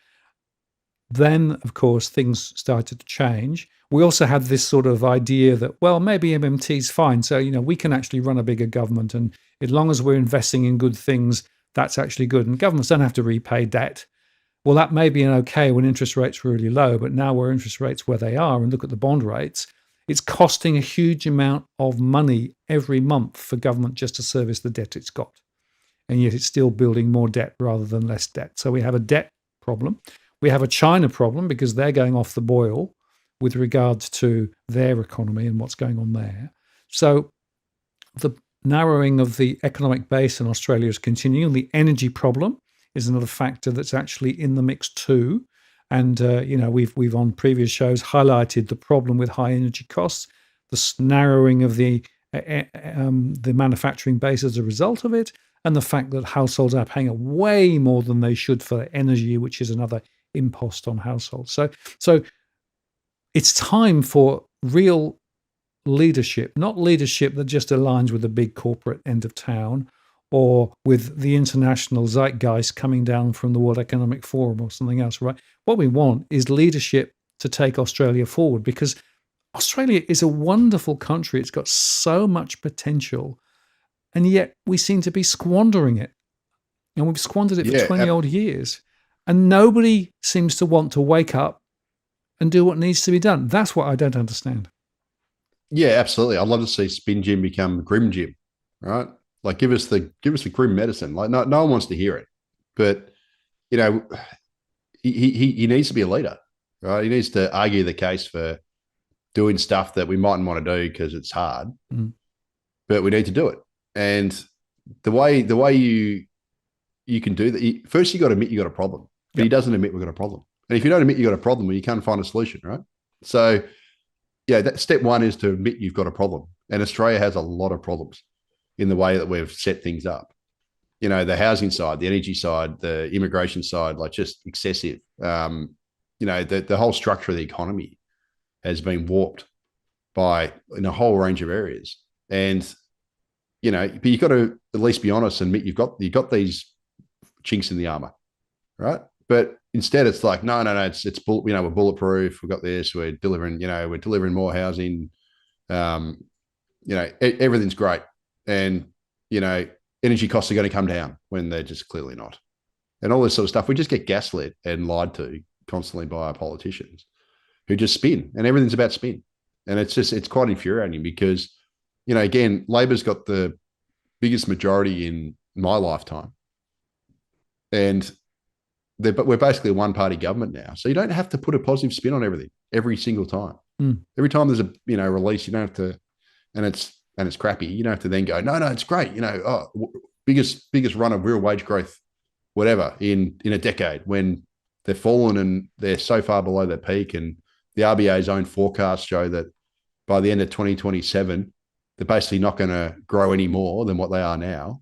Then, of course, things started to change. We also had this sort of idea that, well, maybe MMT's fine. So, we can actually run a bigger government. And as long as we're investing in good things, that's actually good. And governments don't have to repay debt. Well, that may be okay when interest rates were really low. But now where interest rates where they are, and look at the bond rates, it's costing a huge amount of money every month for government just to service the debt it's got. And yet it's still building more debt rather than less debt. So we have a debt problem. We have a China problem because they're going off the boil with regards to their economy and what's going on there. So the narrowing of the economic base in Australia is continuing. The energy problem is another factor that's actually in the mix too. And we've on previous shows highlighted the problem with high energy costs, the narrowing of the manufacturing base as a result of it, and the fact that households are paying way more than they should for energy, which is another impost on households. So it's time for real leadership, not leadership that just aligns with the big corporate end of town or with the international zeitgeist coming down from the World Economic Forum or something else, right? What we want is leadership to take Australia forward, because Australia is a wonderful country. It's got so much potential, and yet we seem to be squandering it. And we've squandered it for 20 odd years. And nobody seems to want to wake up and do what needs to be done. That's what I don't understand. Yeah, absolutely. I'd love to see Spin Jim become Grim Jim, right? Like give us the grim medicine. Like no one wants to hear it. But you know, he needs to be a leader, right? He needs to argue the case for doing stuff that we mightn't want to do because it's hard, but we need to do it. And the way you can do that, first you got to admit you got a problem. But he doesn't admit we've got a problem. And if you don't admit you got a problem, well, you can't find a solution, right? So yeah, that step one is to admit you've got a problem. And Australia has a lot of problems in the way that we've set things up. You know, the housing side, the energy side, the immigration side, like just excessive. You know, the whole structure of the economy has been warped in a whole range of areas. And, you know, but you've got to at least be honest and admit you've got these chinks in the armor, right? But instead it's like, no, we're bulletproof. We've got this, we're delivering more housing. Everything's great. And, you know, energy costs are going to come down when they're just clearly not. And all this sort of stuff. We just get gaslit and lied to constantly by our politicians who just spin, and everything's about spin. And it's quite infuriating because, you know, again, Labor's got the biggest majority in my lifetime. And we're basically a one-party government now. So you don't have to put a positive spin on everything every single time. Every time there's a release, you don't have to, and it's crappy. You don't have to then go, no, it's great. You know, biggest run of real wage growth, whatever, in a decade, when they've fallen and they're so far below their peak. And the RBA's own forecasts show that by the end of 2027, they're basically not going to grow any more than what they are now.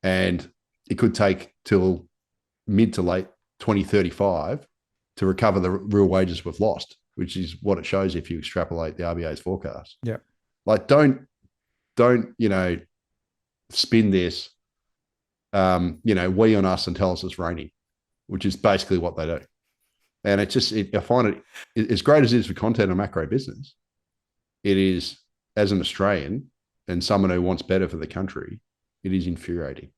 And it could take till mid to late 2035 to recover the real wages we've lost, which is what it shows if you extrapolate the RBA's forecast. Yeah. Like, don't, you know, spin this, we on us and tell us it's raining, which is basically what they do. And I find it, as great as it is for content on macro business, it is, as an Australian and someone who wants better for the country, it is infuriating.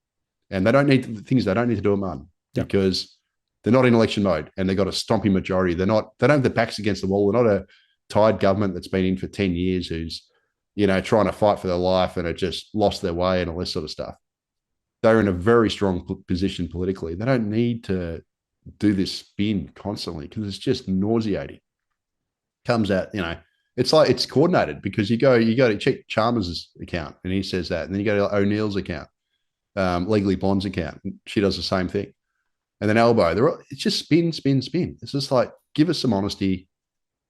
And they don't need to do a mud because they're not in election mode and they've got a stomping majority. They don't have their backs against the wall. They're not a tired government that's been in for 10 years who's, you know, trying to fight for their life and have just lost their way and all this sort of stuff. They're in a very strong position politically. They don't need to do this spin constantly because it's just nauseating. Comes out, you know, it's like it's coordinated because you go to check Chalmers' account and he says that, and then you go to O'Neill's account, Legally Blonde's account, and she does the same thing. And then Albo, it's just spin. It's just like, give us some honesty,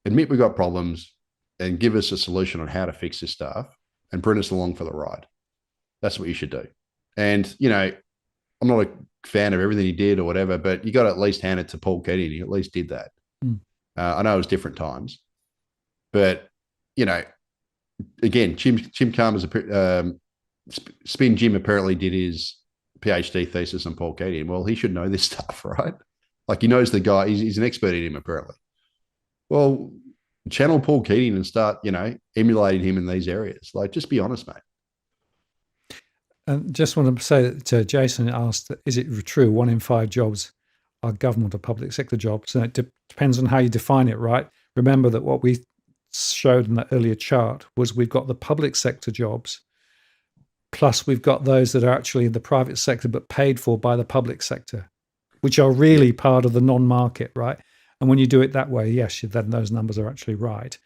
admit we've got problems, and give us a solution on how to fix this stuff and bring us along for the ride. That's what you should do. And, you know, I'm not a fan of everything he did or whatever, but you got to at least hand it to Paul Keating. He at least did that. I know it was different times, but, you know, again, Jim Chalmers, Spin Jim apparently did his PhD thesis on Paul Keating. Well, he should know this stuff, right? Like, he knows the guy. He's an expert in him, apparently. Well, channel Paul Keating and start, you know, emulating him in these areas. Like, just be honest, mate. And just want to say that Jason asked, is it true 1 in 5 jobs are government or public sector jobs? And it depends on how you define it, right? Remember that what we showed in that earlier chart was we've got the public sector jobs, plus we've got those that are actually in the private sector but paid for by the public sector, which are really part of the non-market, right? And when you do it that way, yes, then those numbers are actually right.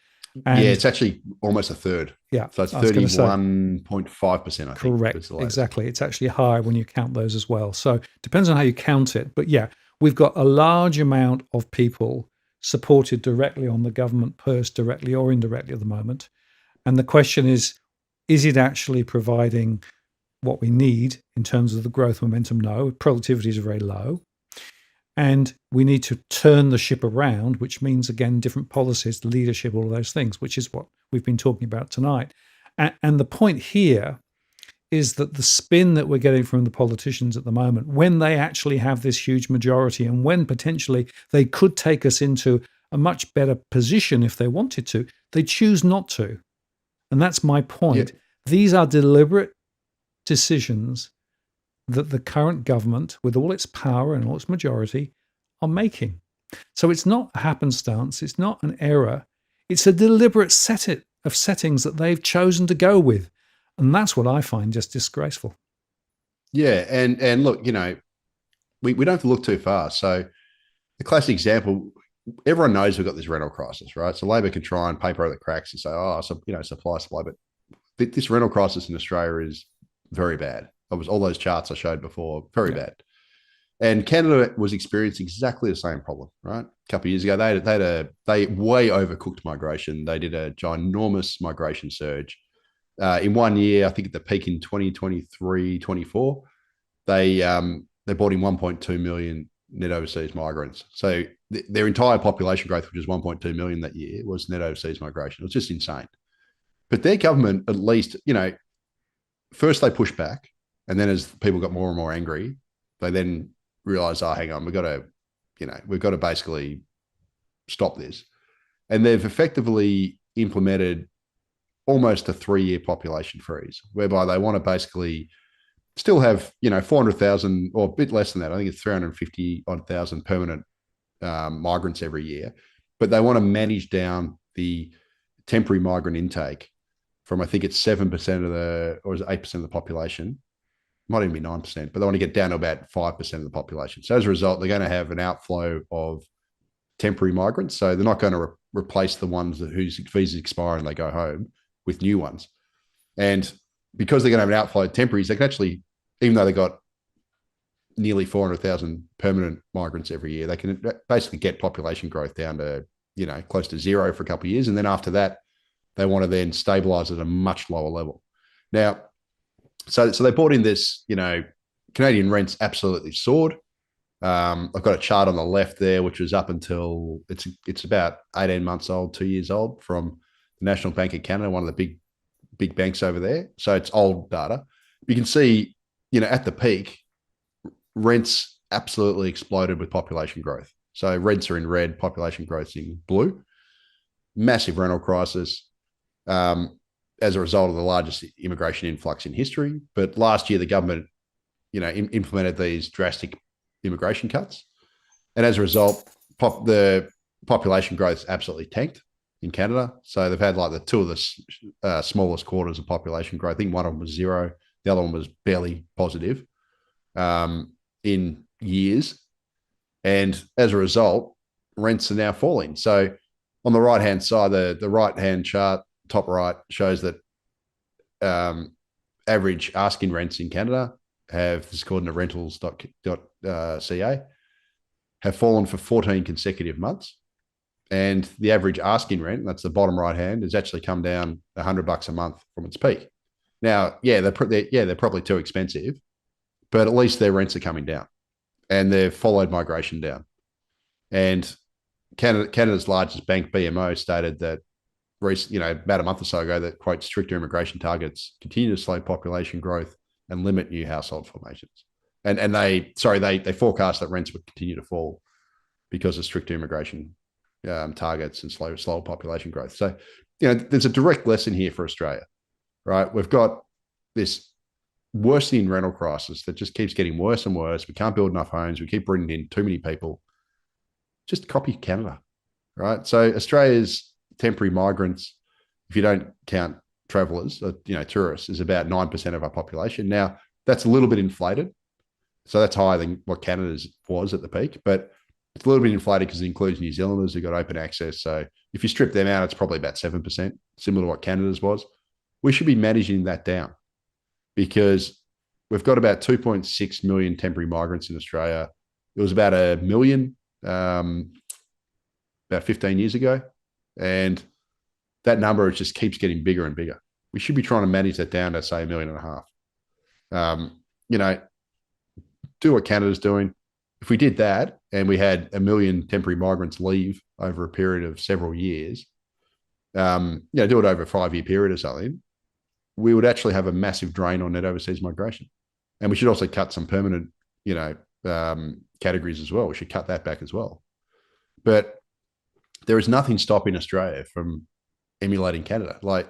And it's actually almost a third. Yeah. So it's 31.5%, I think. Correct. Exactly. It's actually higher when you count those as well. So it depends on how you count it. But yeah, we've got a large amount of people supported directly on the government purse, directly or indirectly at the moment. And the question is it actually providing what we need in terms of the growth momentum? No. Productivity is very low. And we need to turn the ship around, which means, again, different policies, leadership, all of those things, which is what we've been talking about tonight. And the point here is that the spin that we're getting from the politicians at the moment, when they actually have this huge majority and when potentially they could take us into a much better position if they wanted to, they choose not to. And that's my point. Yeah. These are deliberate decisions that the current government, with all its power and all its majority, are making. So it's not happenstance, it's not an error, it's a deliberate set of settings that they've chosen to go with. And that's what I find just disgraceful. Yeah. And look, we don't have to look too far. So the classic example, everyone knows we've got this rental crisis, right? So Labor can try and paper over the cracks and say, oh, so, supply, but this rental crisis in Australia is very bad. It was all those charts I showed before, very bad. And Canada was experiencing exactly the same problem, right? A couple of years ago, they way overcooked migration. They did a ginormous migration surge. In 1 year, I think at the peak in 2023, 24, they brought in 1.2 million net overseas migrants. So their entire population growth, which was 1.2 million that year, was net overseas migration. It was just insane. But their government, at least, first they pushed back, and then as people got more and more angry, they then realized, oh, hang on, we've got to basically stop this. And they've effectively implemented almost a 3-year population freeze, whereby they want to basically still have, 400,000 or a bit less than that. I think it's 350,000 permanent migrants every year, but they want to manage down the temporary migrant intake from, I think it's 7% or is it 8% of the population? Might even be 9%, but they want to get down to about 5% of the population. So as a result, they're going to have an outflow of temporary migrants. So they're not going to replace the ones whose visas expire and they go home with new ones. And because they're going to have an outflow of temporaries, they can actually, even though they got nearly 400,000 permanent migrants every year, they can basically get population growth down to, close to zero for a couple of years. And then after that, they want to then stabilize at a much lower level. Now, so they brought in this, Canadian rents absolutely soared. I've got a chart on the left there, which was up until it's about 18 months old, 2 years old, from the National Bank of Canada, one of the big banks over there. So it's old data. You can see, at the peak, rents absolutely exploded with population growth. So rents are in red, population growth's in blue. Massive rental crisis. As a result of the largest immigration influx in history. But last year, the government, implemented these drastic immigration cuts. And as a result, the population growth absolutely tanked in Canada. So they've had like the two of the smallest quarters of population growth. I think one of them was zero. The other one was barely positive in years. And as a result, rents are now falling. So on the right-hand side, the right-hand chart, top right, shows that average asking rents in Canada this is according to rentals.ca, have fallen for 14 consecutive months. And the average asking rent, that's the bottom right hand, has actually come down $100 a month from its peak. Now, they're probably too expensive, but at least their rents are coming down, and they've followed migration down. And Canada's largest bank, BMO, stated that about a month or so ago that, quote, stricter immigration targets continue to slow population growth and limit new household formations. And they forecast that rents would continue to fall because of stricter immigration targets and slower population growth. So, there's a direct lesson here for Australia, right? We've got this worsening rental crisis that just keeps getting worse and worse. We can't build enough homes. We keep bringing in too many people. Just copy Canada, right? So Australia's temporary migrants, if you don't count travelers, tourists, is about 9% of our population. Now, that's a little bit inflated. So that's higher than what Canada's was at the peak, but it's a little bit inflated because it includes New Zealanders who got open access. So if you strip them out, it's probably about 7%, similar to what Canada's was. We should be managing that down because we've got about 2.6 million temporary migrants in Australia. It was about 1 million about 15 years ago. And that number just keeps getting bigger and bigger. We should be trying to manage that down to, say, 1.5 million. Do what Canada's doing. If we did that and we had 1 million temporary migrants leave over a period of several years, do it over a 5-year period or something, we would actually have a massive drain on net overseas migration. And we should also cut some permanent, categories as well. We should cut that back as well. But there is nothing stopping Australia from emulating Canada. Like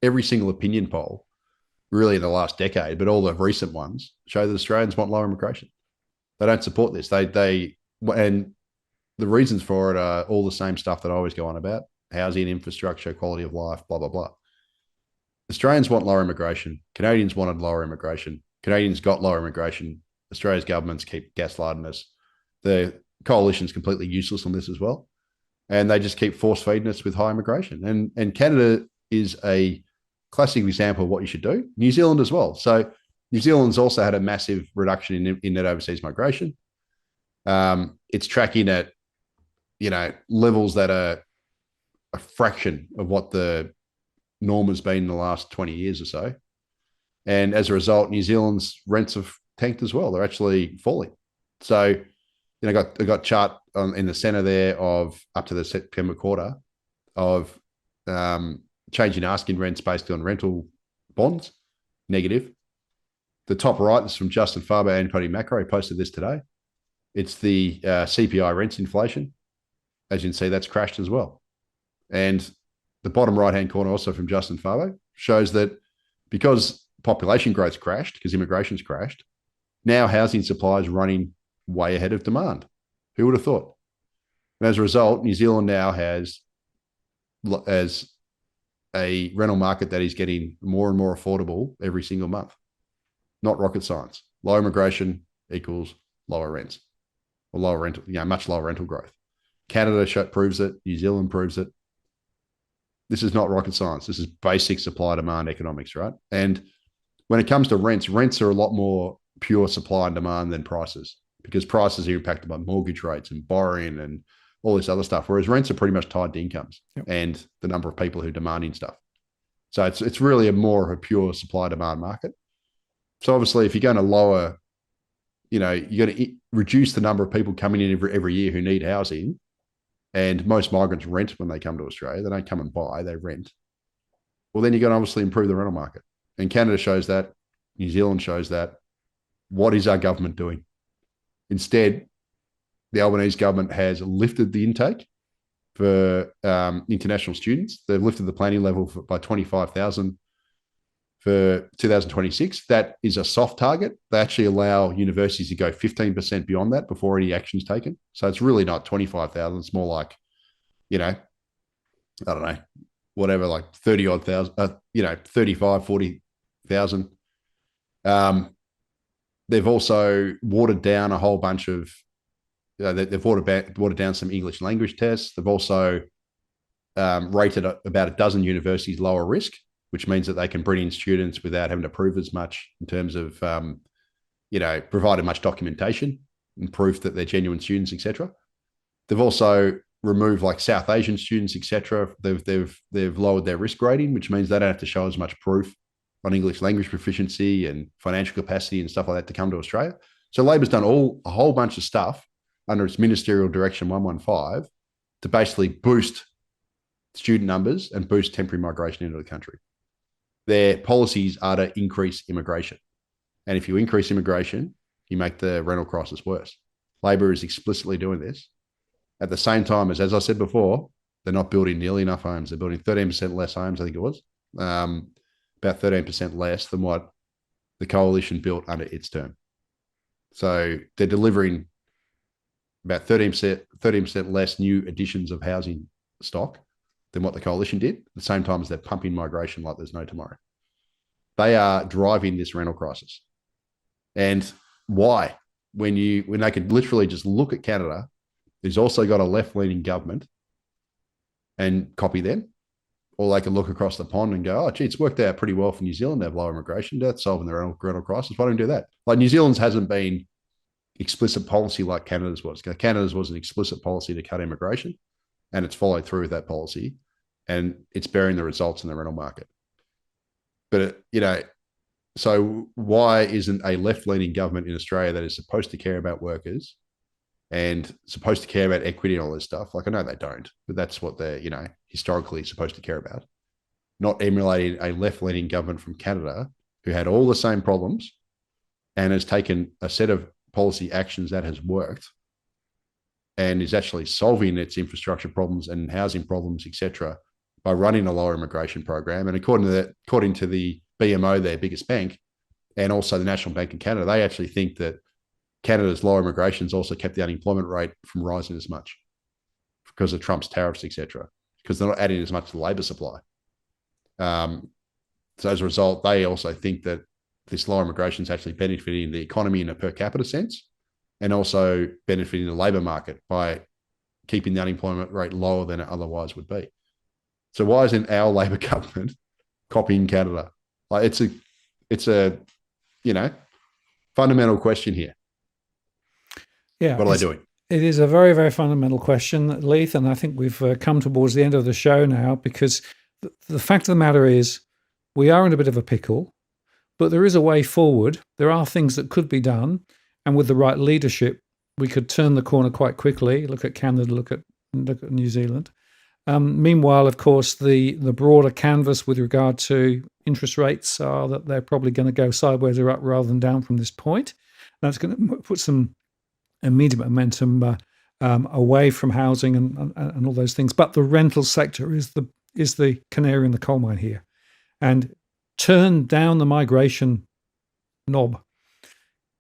every single opinion poll, really in the last decade, but all the recent ones show that Australians want lower immigration. They don't support this. And the reasons for it are all the same stuff that I always go on about: housing, infrastructure, quality of life, blah, blah, blah. Australians want lower immigration. Canadians wanted lower immigration. Canadians got lower immigration. Australia's governments keep gaslighting us. The coalition's completely useless on this as well. And they just keep force feeding us with high immigration. And Canada is a classic example of what you should do. New Zealand as well. So New Zealand's also had a massive reduction in net overseas migration. It's tracking at, levels that are a fraction of what the norm has been in the last 20 years or so. And as a result, New Zealand's rents have tanked as well. They're actually falling. So, I got chart in the center there of up to the September quarter of changing asking rents based on rental bonds, negative. The top right is from Justin Farber and Cody Macro. He posted this today. It's the CPI rents inflation. As you can see, that's crashed as well. And the bottom right-hand corner, also from Justin Farber, shows that because population growth's crashed, because immigration's crashed, now housing supply is running way ahead of demand. Who would have thought? And as a result, New Zealand now has a rental market that is getting more and more affordable every single month. Not rocket science. Low immigration equals lower rents, or lower rental, much lower rental growth. Canada proves it. New Zealand proves it. This is not rocket science. This is basic supply-demand economics, right? And when it comes to rents are a lot more pure supply and demand than prices, because prices are impacted by mortgage rates and borrowing and all this other stuff, whereas rents are pretty much tied to incomes and the number of people who are demanding stuff. So it's really more of a pure supply-demand market. So obviously, if you're going to lower, you're going to reduce the number of people coming in every year who need housing, and most migrants rent when they come to Australia. They don't come and buy, they rent. Well, then you're going to obviously improve the rental market. And Canada shows that. New Zealand shows that. What is our government doing? Instead, the Albanese government has lifted the intake for international students. They've lifted the planning level by 25,000 for 2026. That is a soft target. They actually allow universities to go 15% beyond that before any action is taken. So it's really not 25,000. It's more like, I don't know, whatever, like 30 odd thousand, 35, 40,000. They've also watered down a whole bunch of, they've watered down some English language tests. They've also rated about a dozen universities lower risk, which means that they can bring in students without having to prove as much in terms of, provided much documentation and proof that they're genuine students, etc. They've also removed like South Asian students, etc. They've lowered their risk rating, which means they don't have to show as much proof on English language proficiency and financial capacity and stuff like that to come to Australia. So Labor's done a whole bunch of stuff under its ministerial direction 115 to basically boost student numbers and boost temporary migration into the country. Their policies are to increase immigration. And if you increase immigration, you make the rental crisis worse. Labor is explicitly doing this. At the same time as I said before, they're not building nearly enough homes. They're building 13% less homes, I think it was. About 13% less than what the coalition built under its term. So they're delivering about 13% less new additions of housing stock than what the coalition did, at the same time as they're pumping migration like there's no tomorrow. They are driving this rental crisis. And why? When they could literally just look at Canada, who's also got a left-leaning government, and copy them, or they can look across the pond and go, oh, gee, it's worked out pretty well for New Zealand to have lower immigration. That's solving the rental crisis. Why don't we do that? Like New Zealand's hasn't been explicit policy like Canada's was. Canada's was an explicit policy to cut immigration, and it's followed through with that policy, and it's bearing the results in the rental market. But, so why isn't a left-leaning government in Australia that is supposed to care about workers and supposed to care about equity and all this stuff? Like, I know they don't, but that's what they're, historically supposed to care about. not emulating a left-leaning government from Canada who had all the same problems and has taken a set of policy actions that has worked and is actually solving its infrastructure problems and housing problems, etc., by running a lower immigration program. And according to the BMO, their biggest bank, and also the National Bank of Canada, they actually think that Canada's lower immigration has also kept the unemployment rate from rising as much because of Trump's tariffs, etc., because they're not adding as much to the labour supply. So as a result, they also think that this lower immigration is actually benefiting the economy in a per capita sense and also benefiting the labour market by keeping the unemployment rate lower than it otherwise would be. So why isn't our Labor government copying Canada? Like it's a fundamental question here. Yeah. What are they doing? It is a very, very fundamental question, Leith, and I think we've come towards the end of the show now, because the fact of the matter is we are in a bit of a pickle, but there is a way forward. There are things that could be done, and with the right leadership, we could turn the corner quite quickly. Look at Canada, look at New Zealand. Meanwhile, of course, the broader canvas with regard to interest rates are that they're probably going to go sideways or up rather than down from this point. That's going to put some immediate momentum away from housing and all those things. But the rental sector is the canary in the coal mine here, and turn down the migration knob.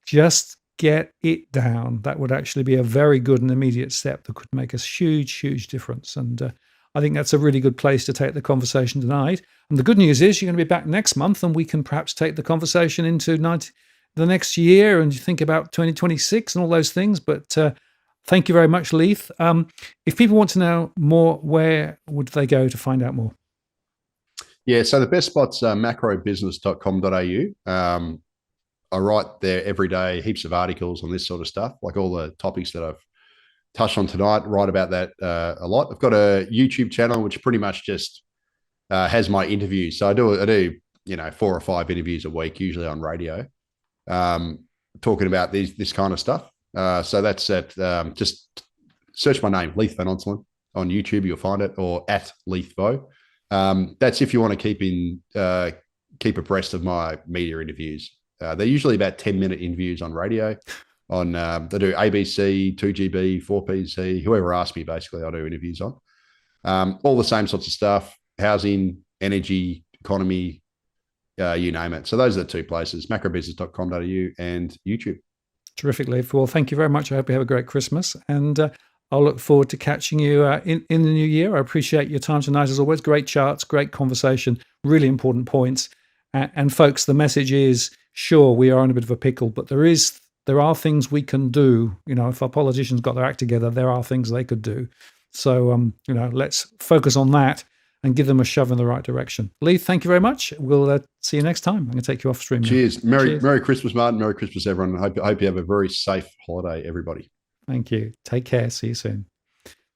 Just get it down. That would actually be a very good and immediate step that could make a huge, huge difference. And I think that's a really good place to take the conversation tonight. And the good news is you're going to be back next month, and we can perhaps take the conversation into the next year and think about 2026 and all those things. But thank you very much, Leith. If people want to know more, where would they go to find out more? Yeah, so the best spot's macrobusiness.com.au. I write there every day, heaps of articles on this sort of stuff, like all the topics that I've touched on tonight, write about that a lot. I've got a YouTube channel, which pretty much just has my interviews. So I do 4 or 5 interviews a week, usually on radio, talking about this kind of stuff. So that's at, just search my name, Leith van Onselen, on YouTube, you'll find it, or at LeithVo. That's if you want to keep abreast of my media interviews. They're usually about 10-minute interviews on radio. They do ABC, 2GB, 4PC, whoever asks me, basically, I do interviews on. All the same sorts of stuff: housing, energy, economy, you name it. So those are the 2 places: macrobusiness.com.au and YouTube. Terrific, Leith. Well, thank you very much. I hope you have a great Christmas, and I'll look forward to catching you in the new year. I appreciate your time tonight, as always. Great charts, great conversation, really important points. And folks, the message is, sure, we are in a bit of a pickle, but there are things we can do. If our politicians got their act together, there are things they could do. So, let's focus on that and give them a shove in the right direction. Leith, thank you very much. We'll see you next time. I'm going to take you off stream now. Cheers. Merry Christmas, Martin. Merry Christmas, everyone. I hope you have a very safe holiday, everybody. Thank you. Take care. See you soon.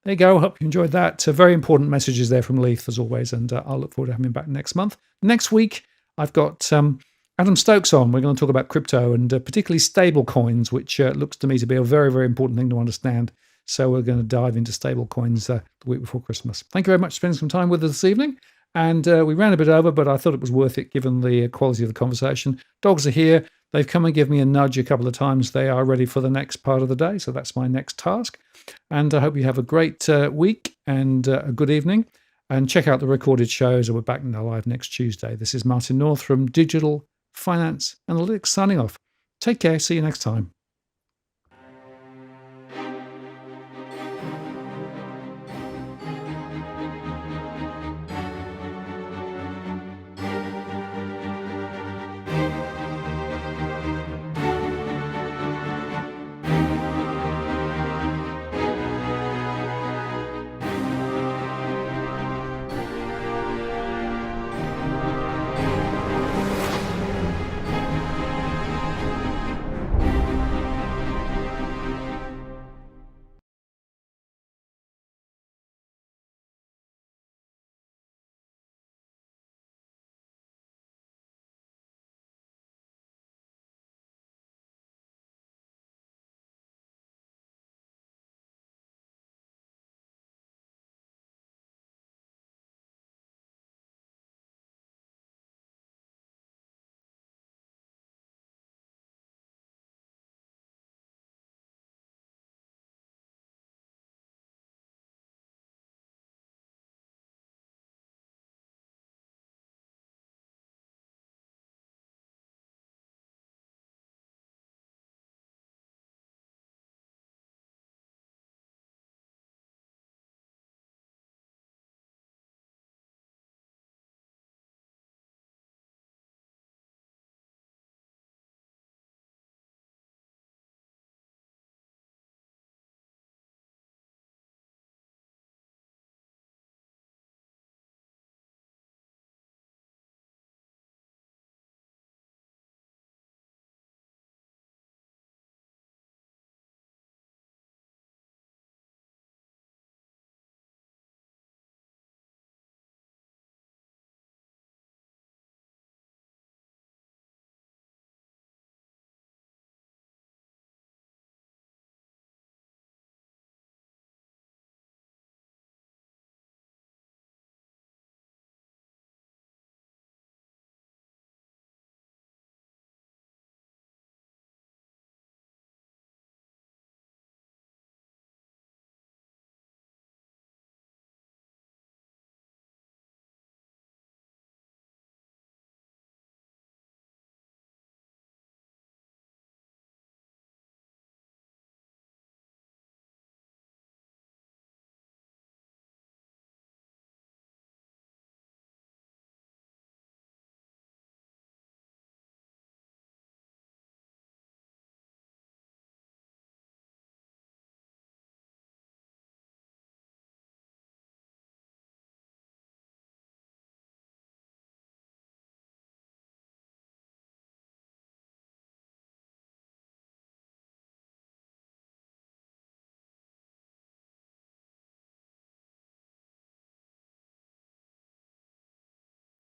There you go. Hope you enjoyed that. Very important messages there from Leith, as always, and I'll look forward to having him back next month. Next week, I've got Adam Stokes on. We're going to talk about crypto and particularly stable coins, which looks to me to be a very, very important thing to understand. So we're going to dive into stable coins the week before Christmas. Thank you very much for spending some time with us this evening. And we ran a bit over, but I thought it was worth it given the quality of the conversation. Dogs are here. They've come and given me a nudge a couple of times. They are ready for the next part of the day. So that's my next task. And I hope you have a great week and a good evening. And check out the recorded shows. We're back now live next Tuesday. This is Martin North from Digital Finance Analytics signing off. Take care. See you next time.